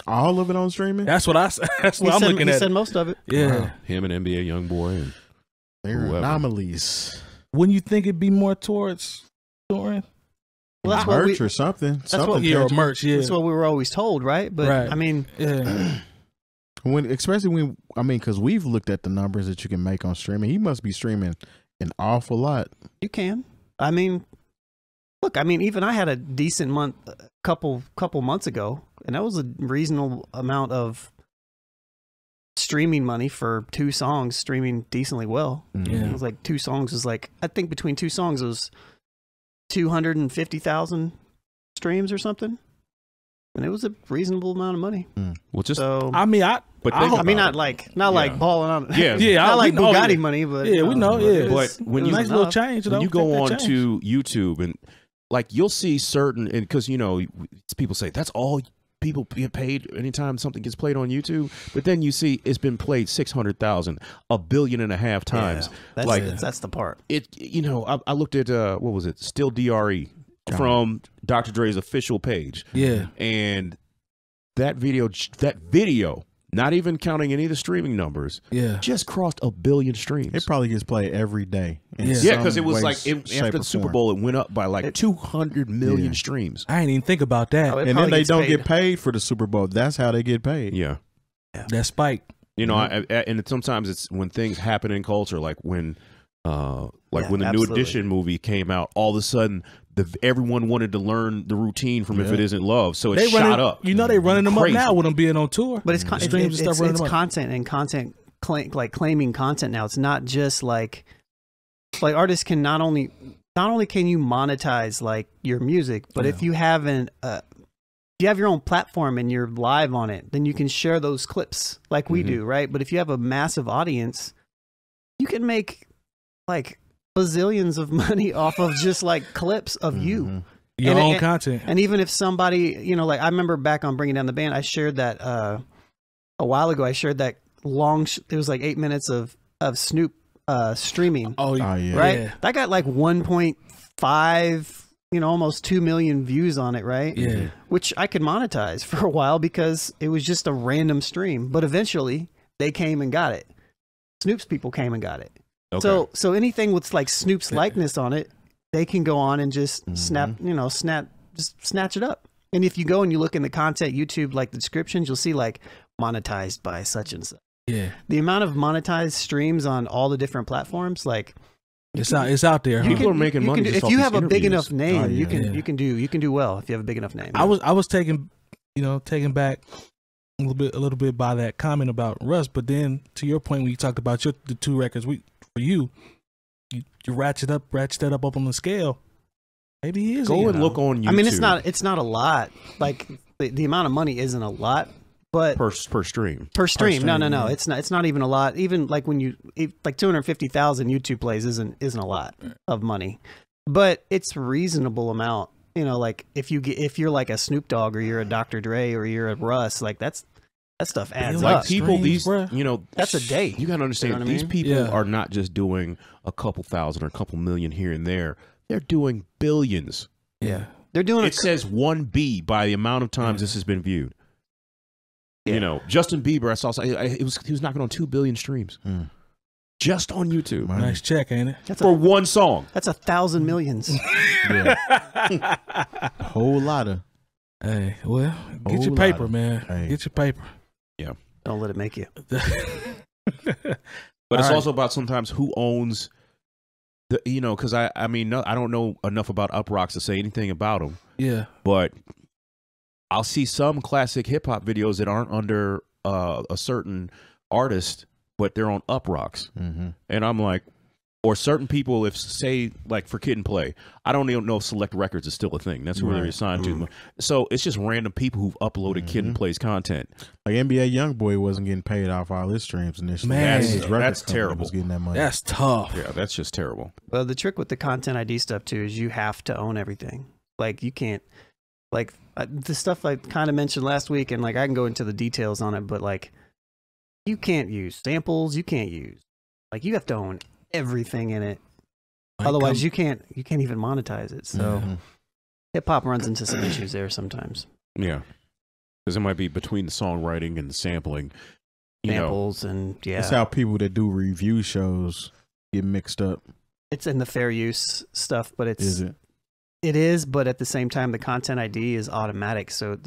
all of it on streaming. That's what I'm looking at. He said most of it. Yeah, wow. Him and NBA YoungBoy and they're anomalies. Wouldn't you think it'd be more towards touring? Well, that's merch or something. Merch. Yeah, that's what we were always told, right? But I mean, because we've looked at the numbers that you can make on streaming. He must be streaming an awful lot. You can. I mean, look. I mean, even I had a decent month, couple months ago, and that was a reasonable amount of streaming money for 2 songs, streaming decently well. Yeah. It was like 2 songs was like, I think between 2 songs it was 250,000 streams or something. And it was a reasonable amount of money. Well, just not like balling on. Yeah, not like Bugatti money, but we know. Yeah, but when you nice little change, when you go on to YouTube and like you'll see certain, and because you know people say that's all people get paid anytime something gets played on YouTube, but then you see it's been played 600,000, 1.5 billion times. Yeah, that's the part. You know, I looked at what was it? Still DRE. From Dr. Dre's official page. Yeah. And that video, not even counting any of the streaming numbers, just crossed 1 billion streams. It probably gets played every day. Yeah, because it was like, after the Super Bowl, it went up by like 200 million streams. I didn't even think about that. And then they don't get paid for the Super Bowl. That's how they get paid. Yeah. That spike. You know, and sometimes it's when things happen in culture, like when the New Edition movie came out, all of a sudden, everyone wanted to learn the routine from If It Isn't Love, so it shot up. You know, they running them up now with them being on tour. But it's content and content claiming content now. It's not just like artists can not only can you monetize like your music, but if you have your own platform and you're live on it, then you can share those clips like we do, right? But if you have a massive audience, you can make like bazillions of money off of just like clips of you. Your own content. And even if somebody, you know, like I remember back on Bringing Down the Band, I shared that a while ago. I shared that it was like 8 minutes of Snoop streaming. Right? Yeah. That got like 1.5, you know, almost 2 million views on it, right? Yeah. Which I could monetize for a while because it was just a random stream. But eventually they came and got it. Snoop's people came and got it. Okay. So anything with like Snoop's likeness on it, they can go on and just snap just snatch it up. And if you go and you look in the content YouTube, like the descriptions, you'll see like monetized by such and such. Yeah. The amount of monetized streams on all the different platforms, like it's out there. People are making money. If you have a big enough name, Oh, yeah. you can do well if you have a big enough name. I was taken back a little bit by that comment about Russ, but then to your point when you talked about the 2 records for you ratchet that up on the scale. Maybe he is. Go and look on YouTube. I mean, it's not a lot. Like the amount of money isn't a lot, but per stream. Per stream. No. Yeah. It's not even a lot. Even like when like 250,000 YouTube plays isn't a lot of money, but it's a reasonable amount. You know, like if you're like a Snoop Dogg or you're a Dr. Dre or you're a Russ, like that stuff adds Like up. people, Bruh. That's a day. You gotta understand, You know what I these mean? people are not just doing a couple thousand or a couple million here and there. They're doing billions. Yeah, they're doing it. Says 1B by the amount of times this has been viewed. Yeah. You know, Justin Bieber, I saw he was knocking on 2 billion streams just on YouTube. Nice check, ain't it? For one song. That's 1,000 millions. Whole lot of. Hey, well, get your paper, man. Hey. Get your paper. Yeah. Don't let it make you. But it's also about sometimes who owns the, because I mean, I don't know enough about Uproxx to say anything about them. Yeah. But I'll see some classic hip hop videos that aren't under a certain artist, but they're on Uproxx. And I'm like, or certain people, if say like for Kid and Play, I don't even know if Select Records is still a thing. That's who they're assigned to. So it's just random people who've uploaded Kid and Play's content. Like NBA YoungBoy wasn't getting paid off all his streams initially. Man, that's terrible. Was getting that money. That's tough. Yeah, that's just terrible. Well, the trick with the Content ID stuff too is you have to own everything. Like you can't, like the stuff I kind of mentioned last week, and like I can go into the details on it, but like you can't use samples. You can't use, like you have to own everything in it. Otherwise you can't even monetize it. So hip hop runs into some issues there sometimes. Yeah, because it might be between the songwriting and the sampling, samples, and that's how people that do review shows get mixed up. It's in the fair use stuff, but it is, but at the same time the Content ID is automatic, so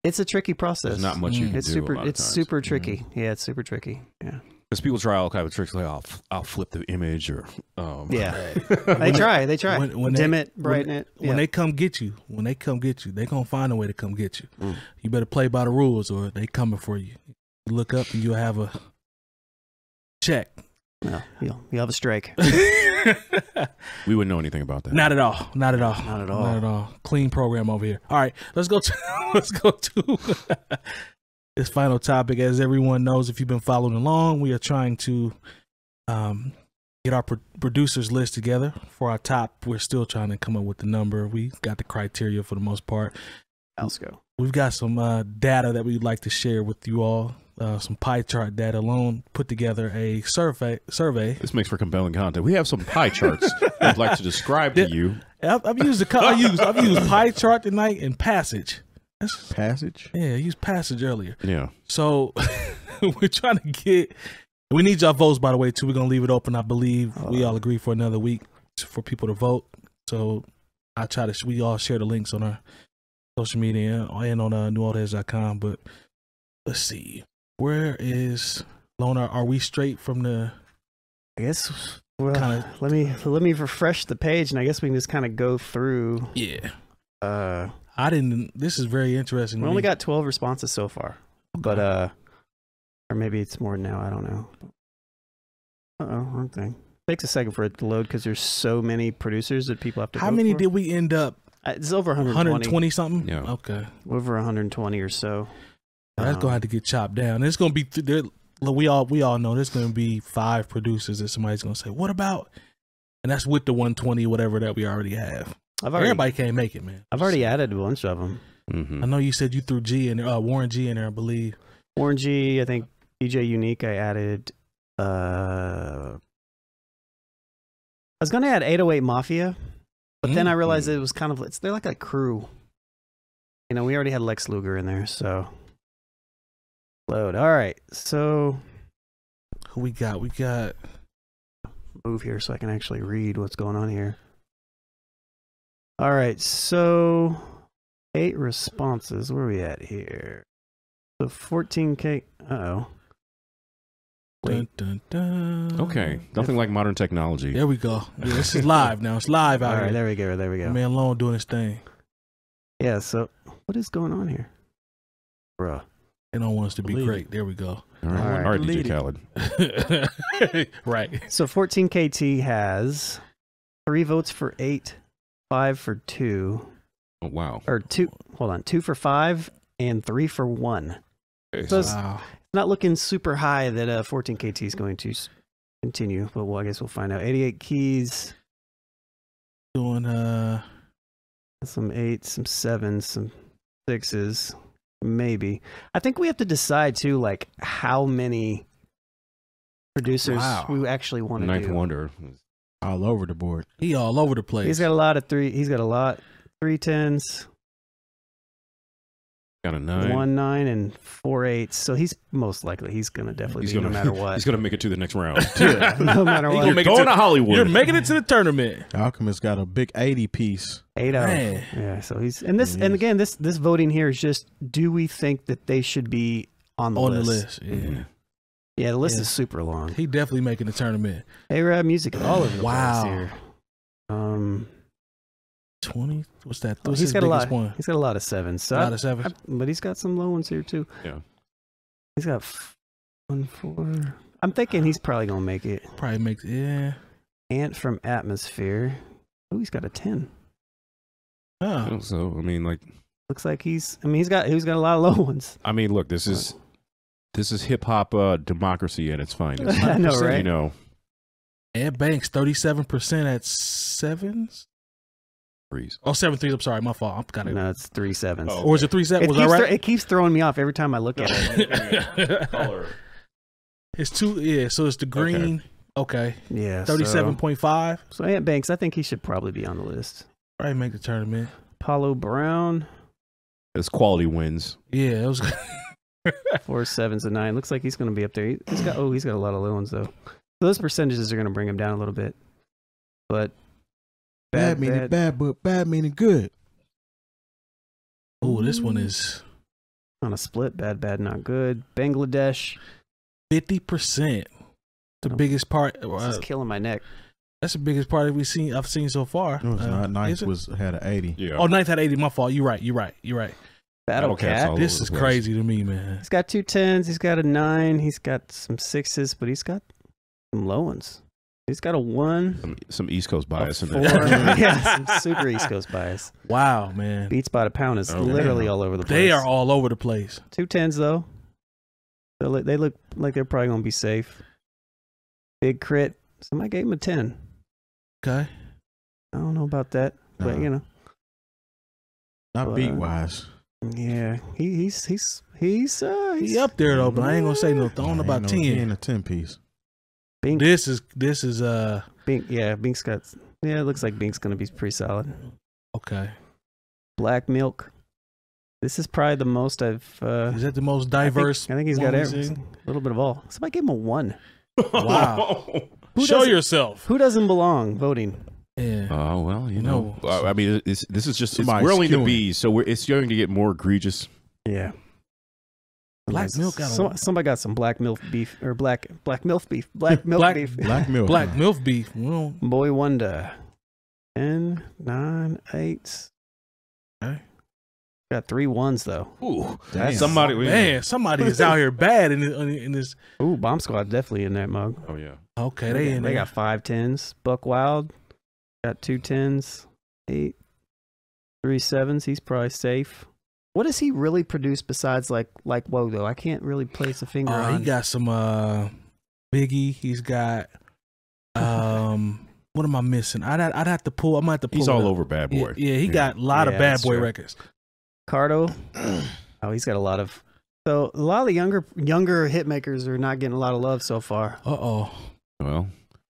it's a tricky process. There's not much you can do. It's super tricky. Yeah, it's super tricky. Yeah. Because people try all kinds of tricks, like I'll flip the image, or they try. When dim it, brighten it. When they come get you, they gonna find a way to come get you. You better play by the rules, or they coming for you. You look up and you'll have a check. No, you'll have a strike. We wouldn't know anything about that. Not at all. Clean program over here. All right, let's go to this final topic. As everyone knows, if you've been following along, we are trying to get our producers list together for our top. We're still trying to come up with the number. We got the criteria for the most part. Let's go. We've got some data that we'd like to share with you all. Some pie chart data. Alone put together a survey. This makes for compelling content. We have some pie charts I'd like to describe to you. I've used pie chart tonight and Passage. Passage? Yeah, I used Passage earlier. Yeah. So we're trying to we need y'all votes, by the way, too. We're going to leave it open. I believe we all agree for another week for people to vote. So we all share the links on our social media and on newoldheads.com. But let's see. Where is Lona? Are we straight from the? I guess. Well, let me refresh the page, and I guess we can just kind of go through. Yeah. I didn't. This is very interesting. We only got 12 responses so far, but or maybe it's more now. I don't know. Wrong thing. Takes a second for it to load because there's so many producers that people have to. How many did we end up? It's over 120. 120 something. Yeah. Okay. Over 120 or so. That's gonna have to get chopped down. It's gonna be we all know there's gonna be 5 producers that somebody's gonna say, what about? And that's with the 120 whatever that we already have. Everybody can't make it, man. I've already added a bunch of them. I know you said you threw G in there, Warren G in there, I believe. Warren G, I think DJ Unique. I added. I was gonna add 808 Mafia, but then I realized it was kind of they're like a crew. You know, we already had Lex Luger in there, so. Load. All right, so who we got? We got move here so I can actually read what's going on here. All right, so 8 responses. Where are we at here? So 14K. Uh-oh. Wait. Dun, dun, dun. Okay, nothing like modern technology. There we go. Yeah, this is live now. It's live out All right, here. there we go. There we go. Man Lone doing his thing. Yeah, so what is going on here? Bruh. They don't want us to be Believe great. There we go. All right, DJ Khaled. Right. So 14KT has 3 votes for 8, 5 for 2. Oh, wow. Or 2, hold on, 2 for 5 and 3 for 1. Okay, So it's Wow. not looking super high that 14KT is going to continue, but I guess we'll find out. 88 keys, Doing some 8s, some 7s, some 6s, maybe. I think we have to decide too, like how many producers we actually want to do. Ninth Wonder. All over the board. he all over the place. He's got a lot of 3. He's got a lot 3 10s, Got a 9. 1 9, and 4 8s. So he's most likely he's gonna definitely be no matter what. He's gonna make it to the next round. No matter He what. gonna make it Going to to Hollywood. You're making it to the tournament. Alchemist got a big 80 piece. 8 Man. Yeah, so he's and again this voting here is just, do we think that they should be on the list? Yeah. Yeah, the list Yeah. is super long. He definitely making the tournament. A-Rab music all over the Wow. place here. 20. What's that? Oh, What's he's his got a biggest lot. one? He's got a lot of 7s. So A lot of 7s. but he's got some low ones here too. Yeah. He's got 1 4. I'm thinking he's probably gonna make it. Probably makes Ant from Atmosphere. Oh, he's got a 10. Oh. So I mean, like, Looks like he's got a lot of low ones. I mean, look, this is hip hop democracy at its finest. I know, 100%, right? You know, Ed Banks 37% at 7s. freeze. Oh, 7 3s. I'm sorry, my fault. I'm kind of. No, it's 3 7s. Oh. Or is it 3 7? Was I right? It keeps throwing me off every time I look at it. Color. It's 2. Yeah, so it's the green. Okay. Yeah. 37.5. So Ant Banks, I think he should probably be on the list. Probably make the tournament. Paulo Brown, It's quality wins. Yeah, it was. 4 7s and 9. Looks like he's going to be up there. He's got a lot of low ones though. So those percentages are going to bring him down a little bit. But Bad meaning bad, but bad meaning good. Oh, this one is on a split. Bad, not good. Bangladesh. 50%. The biggest part. This is killing my neck. That's the biggest part I've seen so far. It was not nice. Had an 80. Yeah. Oh, Ninth had 80. My fault. You're right. Battle Cat. all This over is the place. crazy to me, man. He's got 2 10s. He's got a 9. He's got some 6s, but he's got some low ones. He's got a 1. Some East Coast bias in 4. there. Yeah, some super East Coast bias. Wow, man. Beats by the pound is literally all over the place. They are all over the place. 2 10s though. They look like they're probably gonna be safe. Big crit. Somebody gave him a 10. Okay. I don't know about that, but you know. Not beat wise. Yeah, he's up there though, but I ain't gonna say no. I don't know about 10. He ain't a 10 piece. Bink. This is Bink. Yeah, Bink's got. Yeah, it looks like Bink's gonna be pretty solid. okay. Black Milk. This is probably the most I've. Is that the most diverse? I think he's got one every, we've a seen? little bit of all. Somebody gave him a 1. Wow. Who Show doesn't- yourself. Who doesn't belong voting? Yeah. Oh well, you know. No. I mean, this is just Somebody's we're only the skewing. bees, so it's going to get more egregious. Yeah. Black Milk got a Somebody got some black milk beef or black milk beef. Black milk beef. Black milk. Black MILF beef. We don't- Boy Wonder. 10, 9, 8. Okay. Got 3 1s though. Ooh, Damn. somebody. Man, somebody is out here bad in this. Ooh, Bomb Squad definitely in that mug. Oh yeah. Okay, they in They there. got 5 10s. Buck Wild got 2 10s. 8, 3 7s. He's probably safe. What does he really produce besides like Woe though? I can't really place a finger on. He got some Biggie. He's got what am I missing? I'd have to pull. I might have to pull. He's it all up. over Bad Boy. Yeah, he got a lot of Yeah, Bad that's Boy true. records. Cardo. Oh, he's got a lot of. So a lot of the younger hit makers are not getting a lot of love so far. Oh. Well,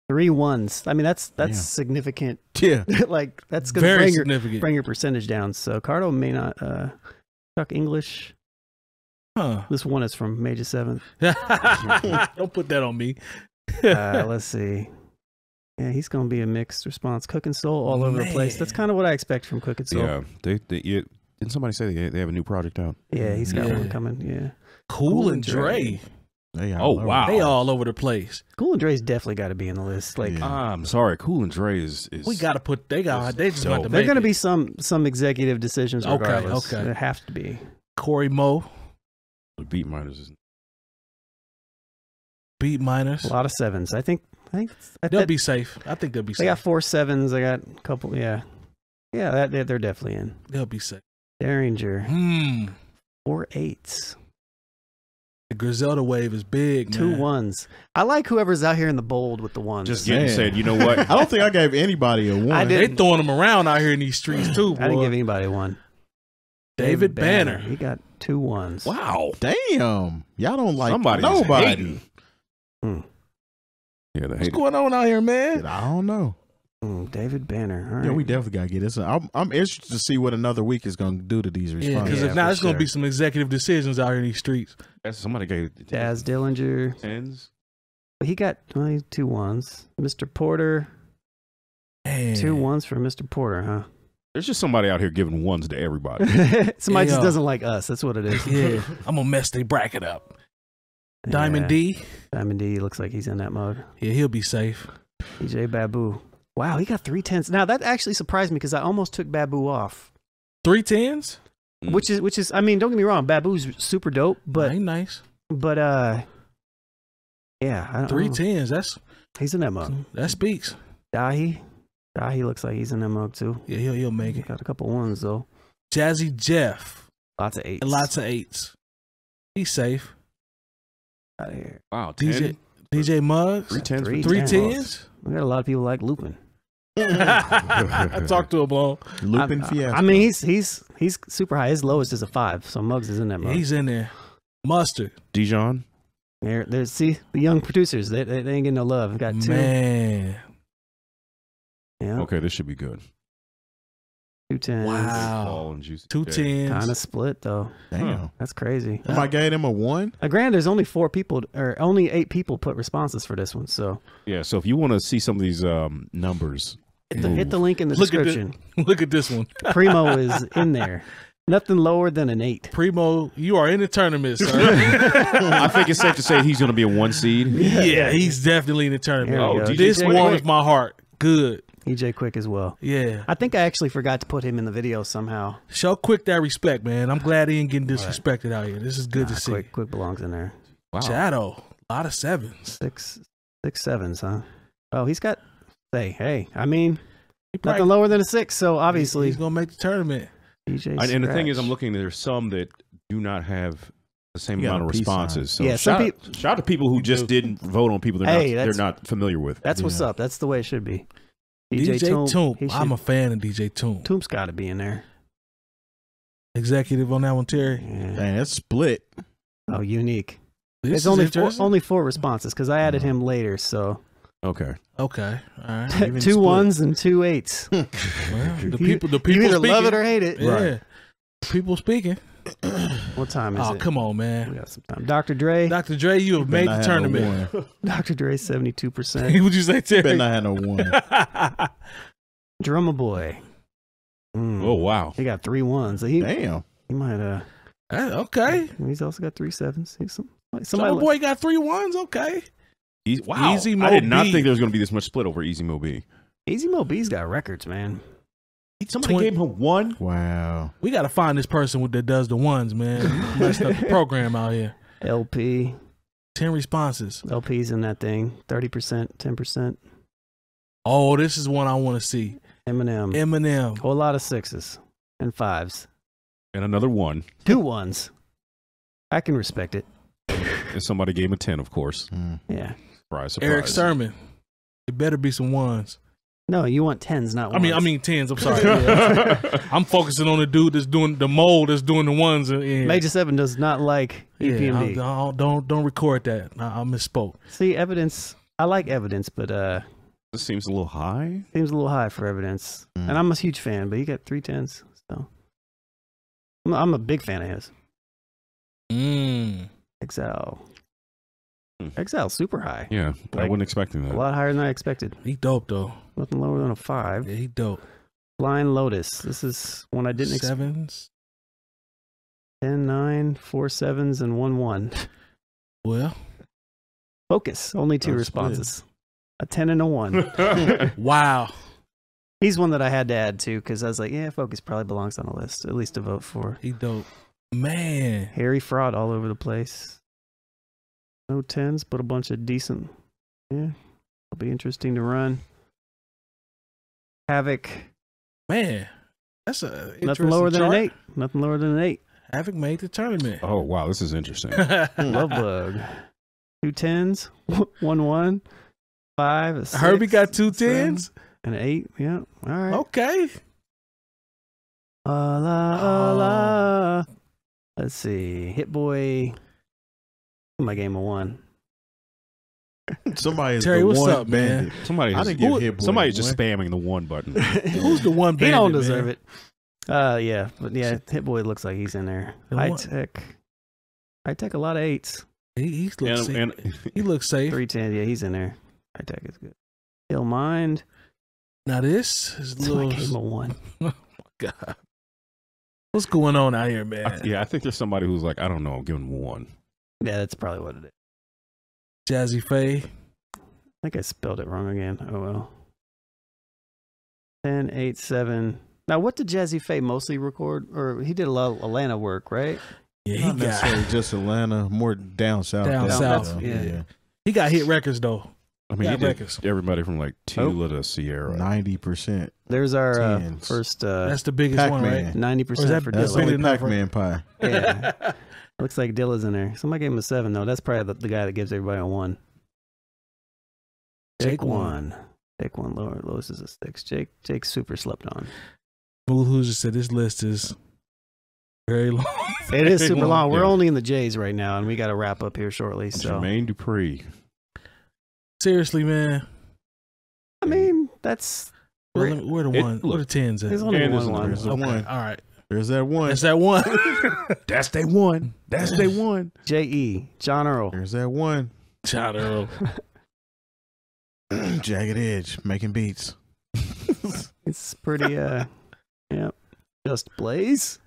3 1s. I mean, that's Yeah. significant. Yeah. Like that's gonna Very bring significant. your percentage down. So Cardo may not. Chuck English. Huh. This one is from Major 7th. Don't put that on me. Let's see. Yeah, he's going to be a mixed response. Cooking Soul all over the place. That's kind of what I expect from Cooking Soul. Yeah, didn't somebody say they have a new project out? Yeah, he's got one coming. Yeah, Cool and Dre. Oh wow, they all over the place. Cool and Dre's definitely got to be in the list. Like, I'm sorry, Cool and Dre is we got to put. They just got to. They're going to be some executive decisions. Regardless. Okay, there have to be. Corey Mo, the beat miners is beat miners. A lot of sevens. I think they'll be safe. I think they'll be safe. They got 4 7s. I got a couple. Yeah, they're definitely in. They'll be safe. Derringer. 4 8s. The Griselda wave is big, 2 man. 1s. I like whoever's out here in the bold with the ones. just getting said, you know what? I don't think I gave anybody a 1. They throwing them around out here in these streets too, boy. I didn't give anybody 1. David Banner. He got 2 1s. Wow. Damn. Y'all don't like Somebody's nobody. hating. Yeah, What's going on out here, man? I don't know. David Banner. All right. Yeah, we definitely got to get this. I'm interested to see what another week is going to do to these responses. Yeah, because if not, it's going to be some executive decisions out here in these streets. Somebody gave Daz Dillinger. 10s. He got only 2 1s. Mr. Porter. Man. 2 1s for Mr. Porter, huh? There's just somebody out here giving 1s to everybody. Somebody just doesn't like us. That's what it is. Yeah, I'm going to mess their bracket up. Diamond D. Diamond D looks like he's in that mode. Yeah, he'll be safe. DJ Babu. Wow, he got 3 10s. Now that actually surprised me because I almost took Babu off. 3 10s? Which is I mean, don't get me wrong, Babu's super dope, but ain't nice. But yeah, I don't 3 know. 10s. He's in that mug. That speaks. Dahi looks like he's in that mug too. Yeah, he'll make it. Got a couple 1s though. Jazzy Jeff. Lots of 8s. And lots of 8s. He's safe. Out of here. Wow, DJ Muggs. 3 10s. 3 10s. We got a lot of people like Lupin. I talked to him all. Lupin Fiasco. I mean, he's super high. His lowest is a 5, so Muggs is in that mug. He's in there. Mustard. Dijon. There's see the young producers. They ain't getting no love. Got 2. Man. Yeah. Okay, this should be good. 2 10s. Wow. 2 10s. Kind of split though. Damn. That's crazy. If I gave him a 1. Granted, there's only 4 people, or only 8 people put responses for this one. So yeah, so if you want to see some of these numbers, hit the link in the description. Look at this one. Primo is in there. Nothing lower than an 8. Primo, you are in the tournament, sir. I think it's safe to say he's going to be a 1 seed. Yeah, he's definitely in the tournament. This warms my heart. Good. EJ Quick as well. Yeah. I think I actually forgot to put him in the video somehow. Show Quick that respect, man. I'm glad he ain't getting disrespected out here. This is good to see. Quick belongs in there. Wow. Shadow. A lot of 7s. 6 7s, huh? Oh, he's got, hey, I mean, nothing lower than a 6, so obviously. He's going to make the tournament. DJ and the thing is, I'm looking, there's some that do not have the same amount of responses. So yeah, shout out to people who just didn't vote on people they're not familiar with. That's what's up. That's the way it should be. DJ Toomp. I'm a fan of DJ Toomp. Toomp's got to be in there. Executive on that one, Terry. Yeah. Dang, that's split. Oh, unique. This It's only 4 responses because I added him later. So okay. All right. 2 1s and 2 8s. Well, the people you either speaking. love it or hate it. Yeah. Right. People speaking. What time is it? Oh, come on, man. We got some time. Dr. Dre. Dr. Dre, you have made the tournament. Dr. Dre, 72%. What'd you say, Terry? Better not have no 1. Drummer Boy. Oh, wow. He got 3 1s. Damn. He might okay. He's also got 3 7s. Drummer Boy got 3 1s. Okay. Wow. Easy Mo I did not B. think there was going to be this much split over Easy Mo B. Easy Mo B's got records, man. Somebody gave him 1? Wow. We got to find this person that does the 1s, man. Messed up the program out here. LP. 10 responses. LP's in that thing. 30%, 10%. Oh, this is one I want to see. Eminem. Whole lot of 6s and 5s. And another 1. 2 1s. I can respect it. And somebody gave him a 10, of course. Yeah. Surprise. Eric Sermon. It better be some 1s. No, you want 10s, not 1s. I mean 10s. I'm sorry. Yeah. I'm focusing on the dude that's doing the mold, that's doing the 1s. Major 7 does not like EPMD. Yeah, don't record that. I misspoke. See, evidence. I like evidence, but this seems a little high. Seems a little high for evidence. And I'm a huge fan, but he got 3 10s. So I'm a big fan of his. XL. Exile super high. Yeah, I Like, wasn't expecting that. A lot higher than I expected. He dope though. Nothing lower than a 5. Yeah, he dope. Flying Lotus. This is one I didn't expect. 7s. 10, 9, 4 7s, and 1 1. Well, Focus. Only 2 responses. A 10 and a 1. wow. He's one that I had to add to because I was like, yeah, Focus probably belongs on the list, at least to vote for. He dope. Man. Harry Fraud all over the place. No 10s, but a bunch of decent. Yeah, it'll be interesting to run. Havoc. Man. That's a Nothing lower than chart. an 8. Nothing lower than an 8. Havoc made the tournament. Oh, wow, this is interesting. Love Bug. 2 10s, 1 1, 5, a 6, Herbie got 2 10s. and an 8. Yeah, all right. Okay. La. Let's see. Hit Boy. My game of 1. Somebody is Terry, the what's one up, man? bandit. Somebody I just, didn't give Hit Boy somebody's a just one. spamming the 1 button. Who's the one He bandit, don't man? deserve it. Yeah, but yeah, Hit Boy looks like he's in there. The High one- Tech. High Tech, a lot of 8s. He looks safe. And He looks safe. 310, yeah, he's in there. High Tech is good. Ill Mind. Now this is a That's my little. game of 1. Oh my God. What's going on out here, man? I think there's somebody who's like, I don't know, I'm giving 1. Yeah, that's probably what it is. Jazzy Faye. I think I spelled it wrong again. Oh well. 10, 8, 7. Now, what did Jazzy Faye mostly record? Or he did a lot of Atlanta work, right? Yeah, Not necessarily just Atlanta, more down south. Down though. south, yeah. He got hit records though. I mean, he Got did records. everybody from like Tila to Sierra. 90%. There's our 10s. first That's the biggest one, Pac-Man. right? 90% Or is that- for that's Dilla. big Only enough, Pac-Man pie. Yeah. Looks like Dilla's in there. Somebody gave him a 7, though. That's probably the guy that gives everybody a 1. Jake 1. Jake 1. Lowest is a 6. Jake super slept on. Smooth Hoosier said this list is very long. It is super long. We're Yeah. only in the J's right now, and we got to wrap up here shortly. So, Jermaine Dupri. Seriously, man. I mean, that's Where the one? Where the 10s at? there's only And one. there's one. the one. All right. There's that one. That's that one. That's day 1. That's day 1. J.E. John Earl. There's that one. Shout Earl. Jagged Edge making beats. It's pretty, yeah. Just Blaze.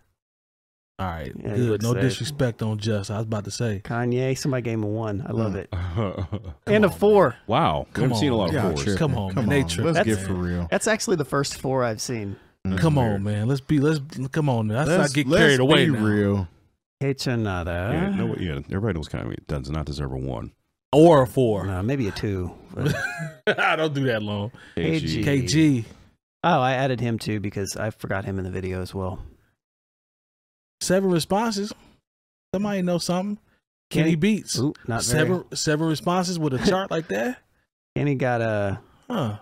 All right. Yeah, he Good. looks No safe. disrespect on Just. I was about to say. Kanye. Somebody gave him a 1. I love it. Come And a on, 4. Wow. Come Haven't seen a lot of on. Y'all 4s. tripping. Come on, Come man. They on. tripping. Let's That's- get for real. That's actually the first 4 I've seen. Come on, man. Let's come on. Let's not get let's carried away be now. real. 𝐀𝐁𝐎𝐿. Yeah, everybody knows Kanye does not deserve a 1. Or a 4. No, maybe a 2. But I don't do that long. KG. KG. oh, I added him too because I forgot him in the video as well. 7 responses. Somebody know something. Kenny Beats. Ooh, not very. Seven responses with a chart like that? Kenny got a Huh.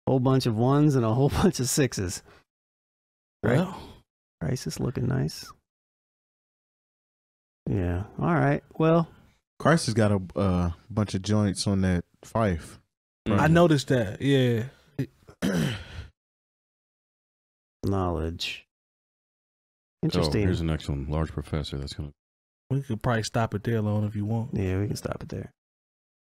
whole bunch of 1s and a whole bunch of 6s. Right. Well, Price is looking nice. Yeah. All right. Well, Christ has got a bunch of joints on that Fife. I noticed that. Yeah. knowledge. Oh, Interesting. here's the next one. Large Professor. That's going to. We could probably stop it there, Lone, if you want. Yeah, we can stop it there.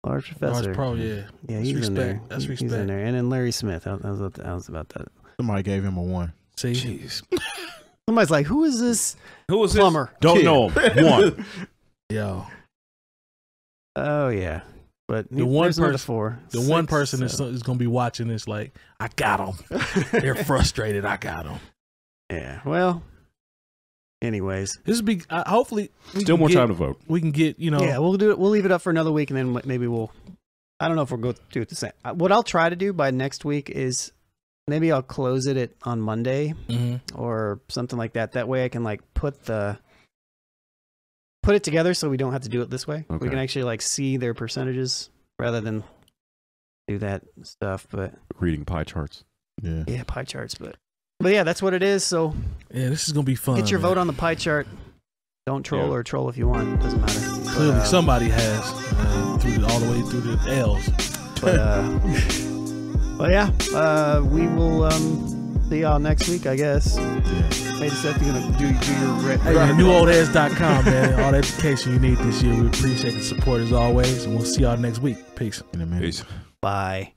Large Professor. Large Pro, yeah. Yeah, That's he's in there. respect. That's He's respect. in there. And then Larry Smith. I was about that. Somebody gave him a 1. See? Jeez. Somebody's like, who is this Who was plumber? Don't Kid. know him. 1. Yo. Oh, yeah. But The one there's another person- 4. The one 6, person so- is going to be watching this like, I got them. They're frustrated. I got them. Yeah. Well, anyways. This will be, hopefully, we Still can more get- time to vote. We can get, Yeah, we'll do it. We'll leave it up for another week, and then maybe we'll. I don't know if we'll go do it the same. What I'll try to do by next week is maybe I'll close it on Monday or something like that. That way, I can like put it together so we don't have to do it this way. Okay. We can actually like see their percentages rather than do that stuff. But Reading pie charts. Yeah. yeah, pie charts. But yeah, that's what it is. So Yeah, this is going to be fun. get your man. vote on the pie chart. Don't troll Yeah. or troll if you want. It doesn't matter. Clearly, But, somebody has all the way through the L's. But yeah, we will See y'all next week, I guess. Hey, Seth, you're gonna do your newoldheads.com, man. All the education you need this year. We appreciate the support as always, and we'll see y'all next week. Peace. Peace. Bye.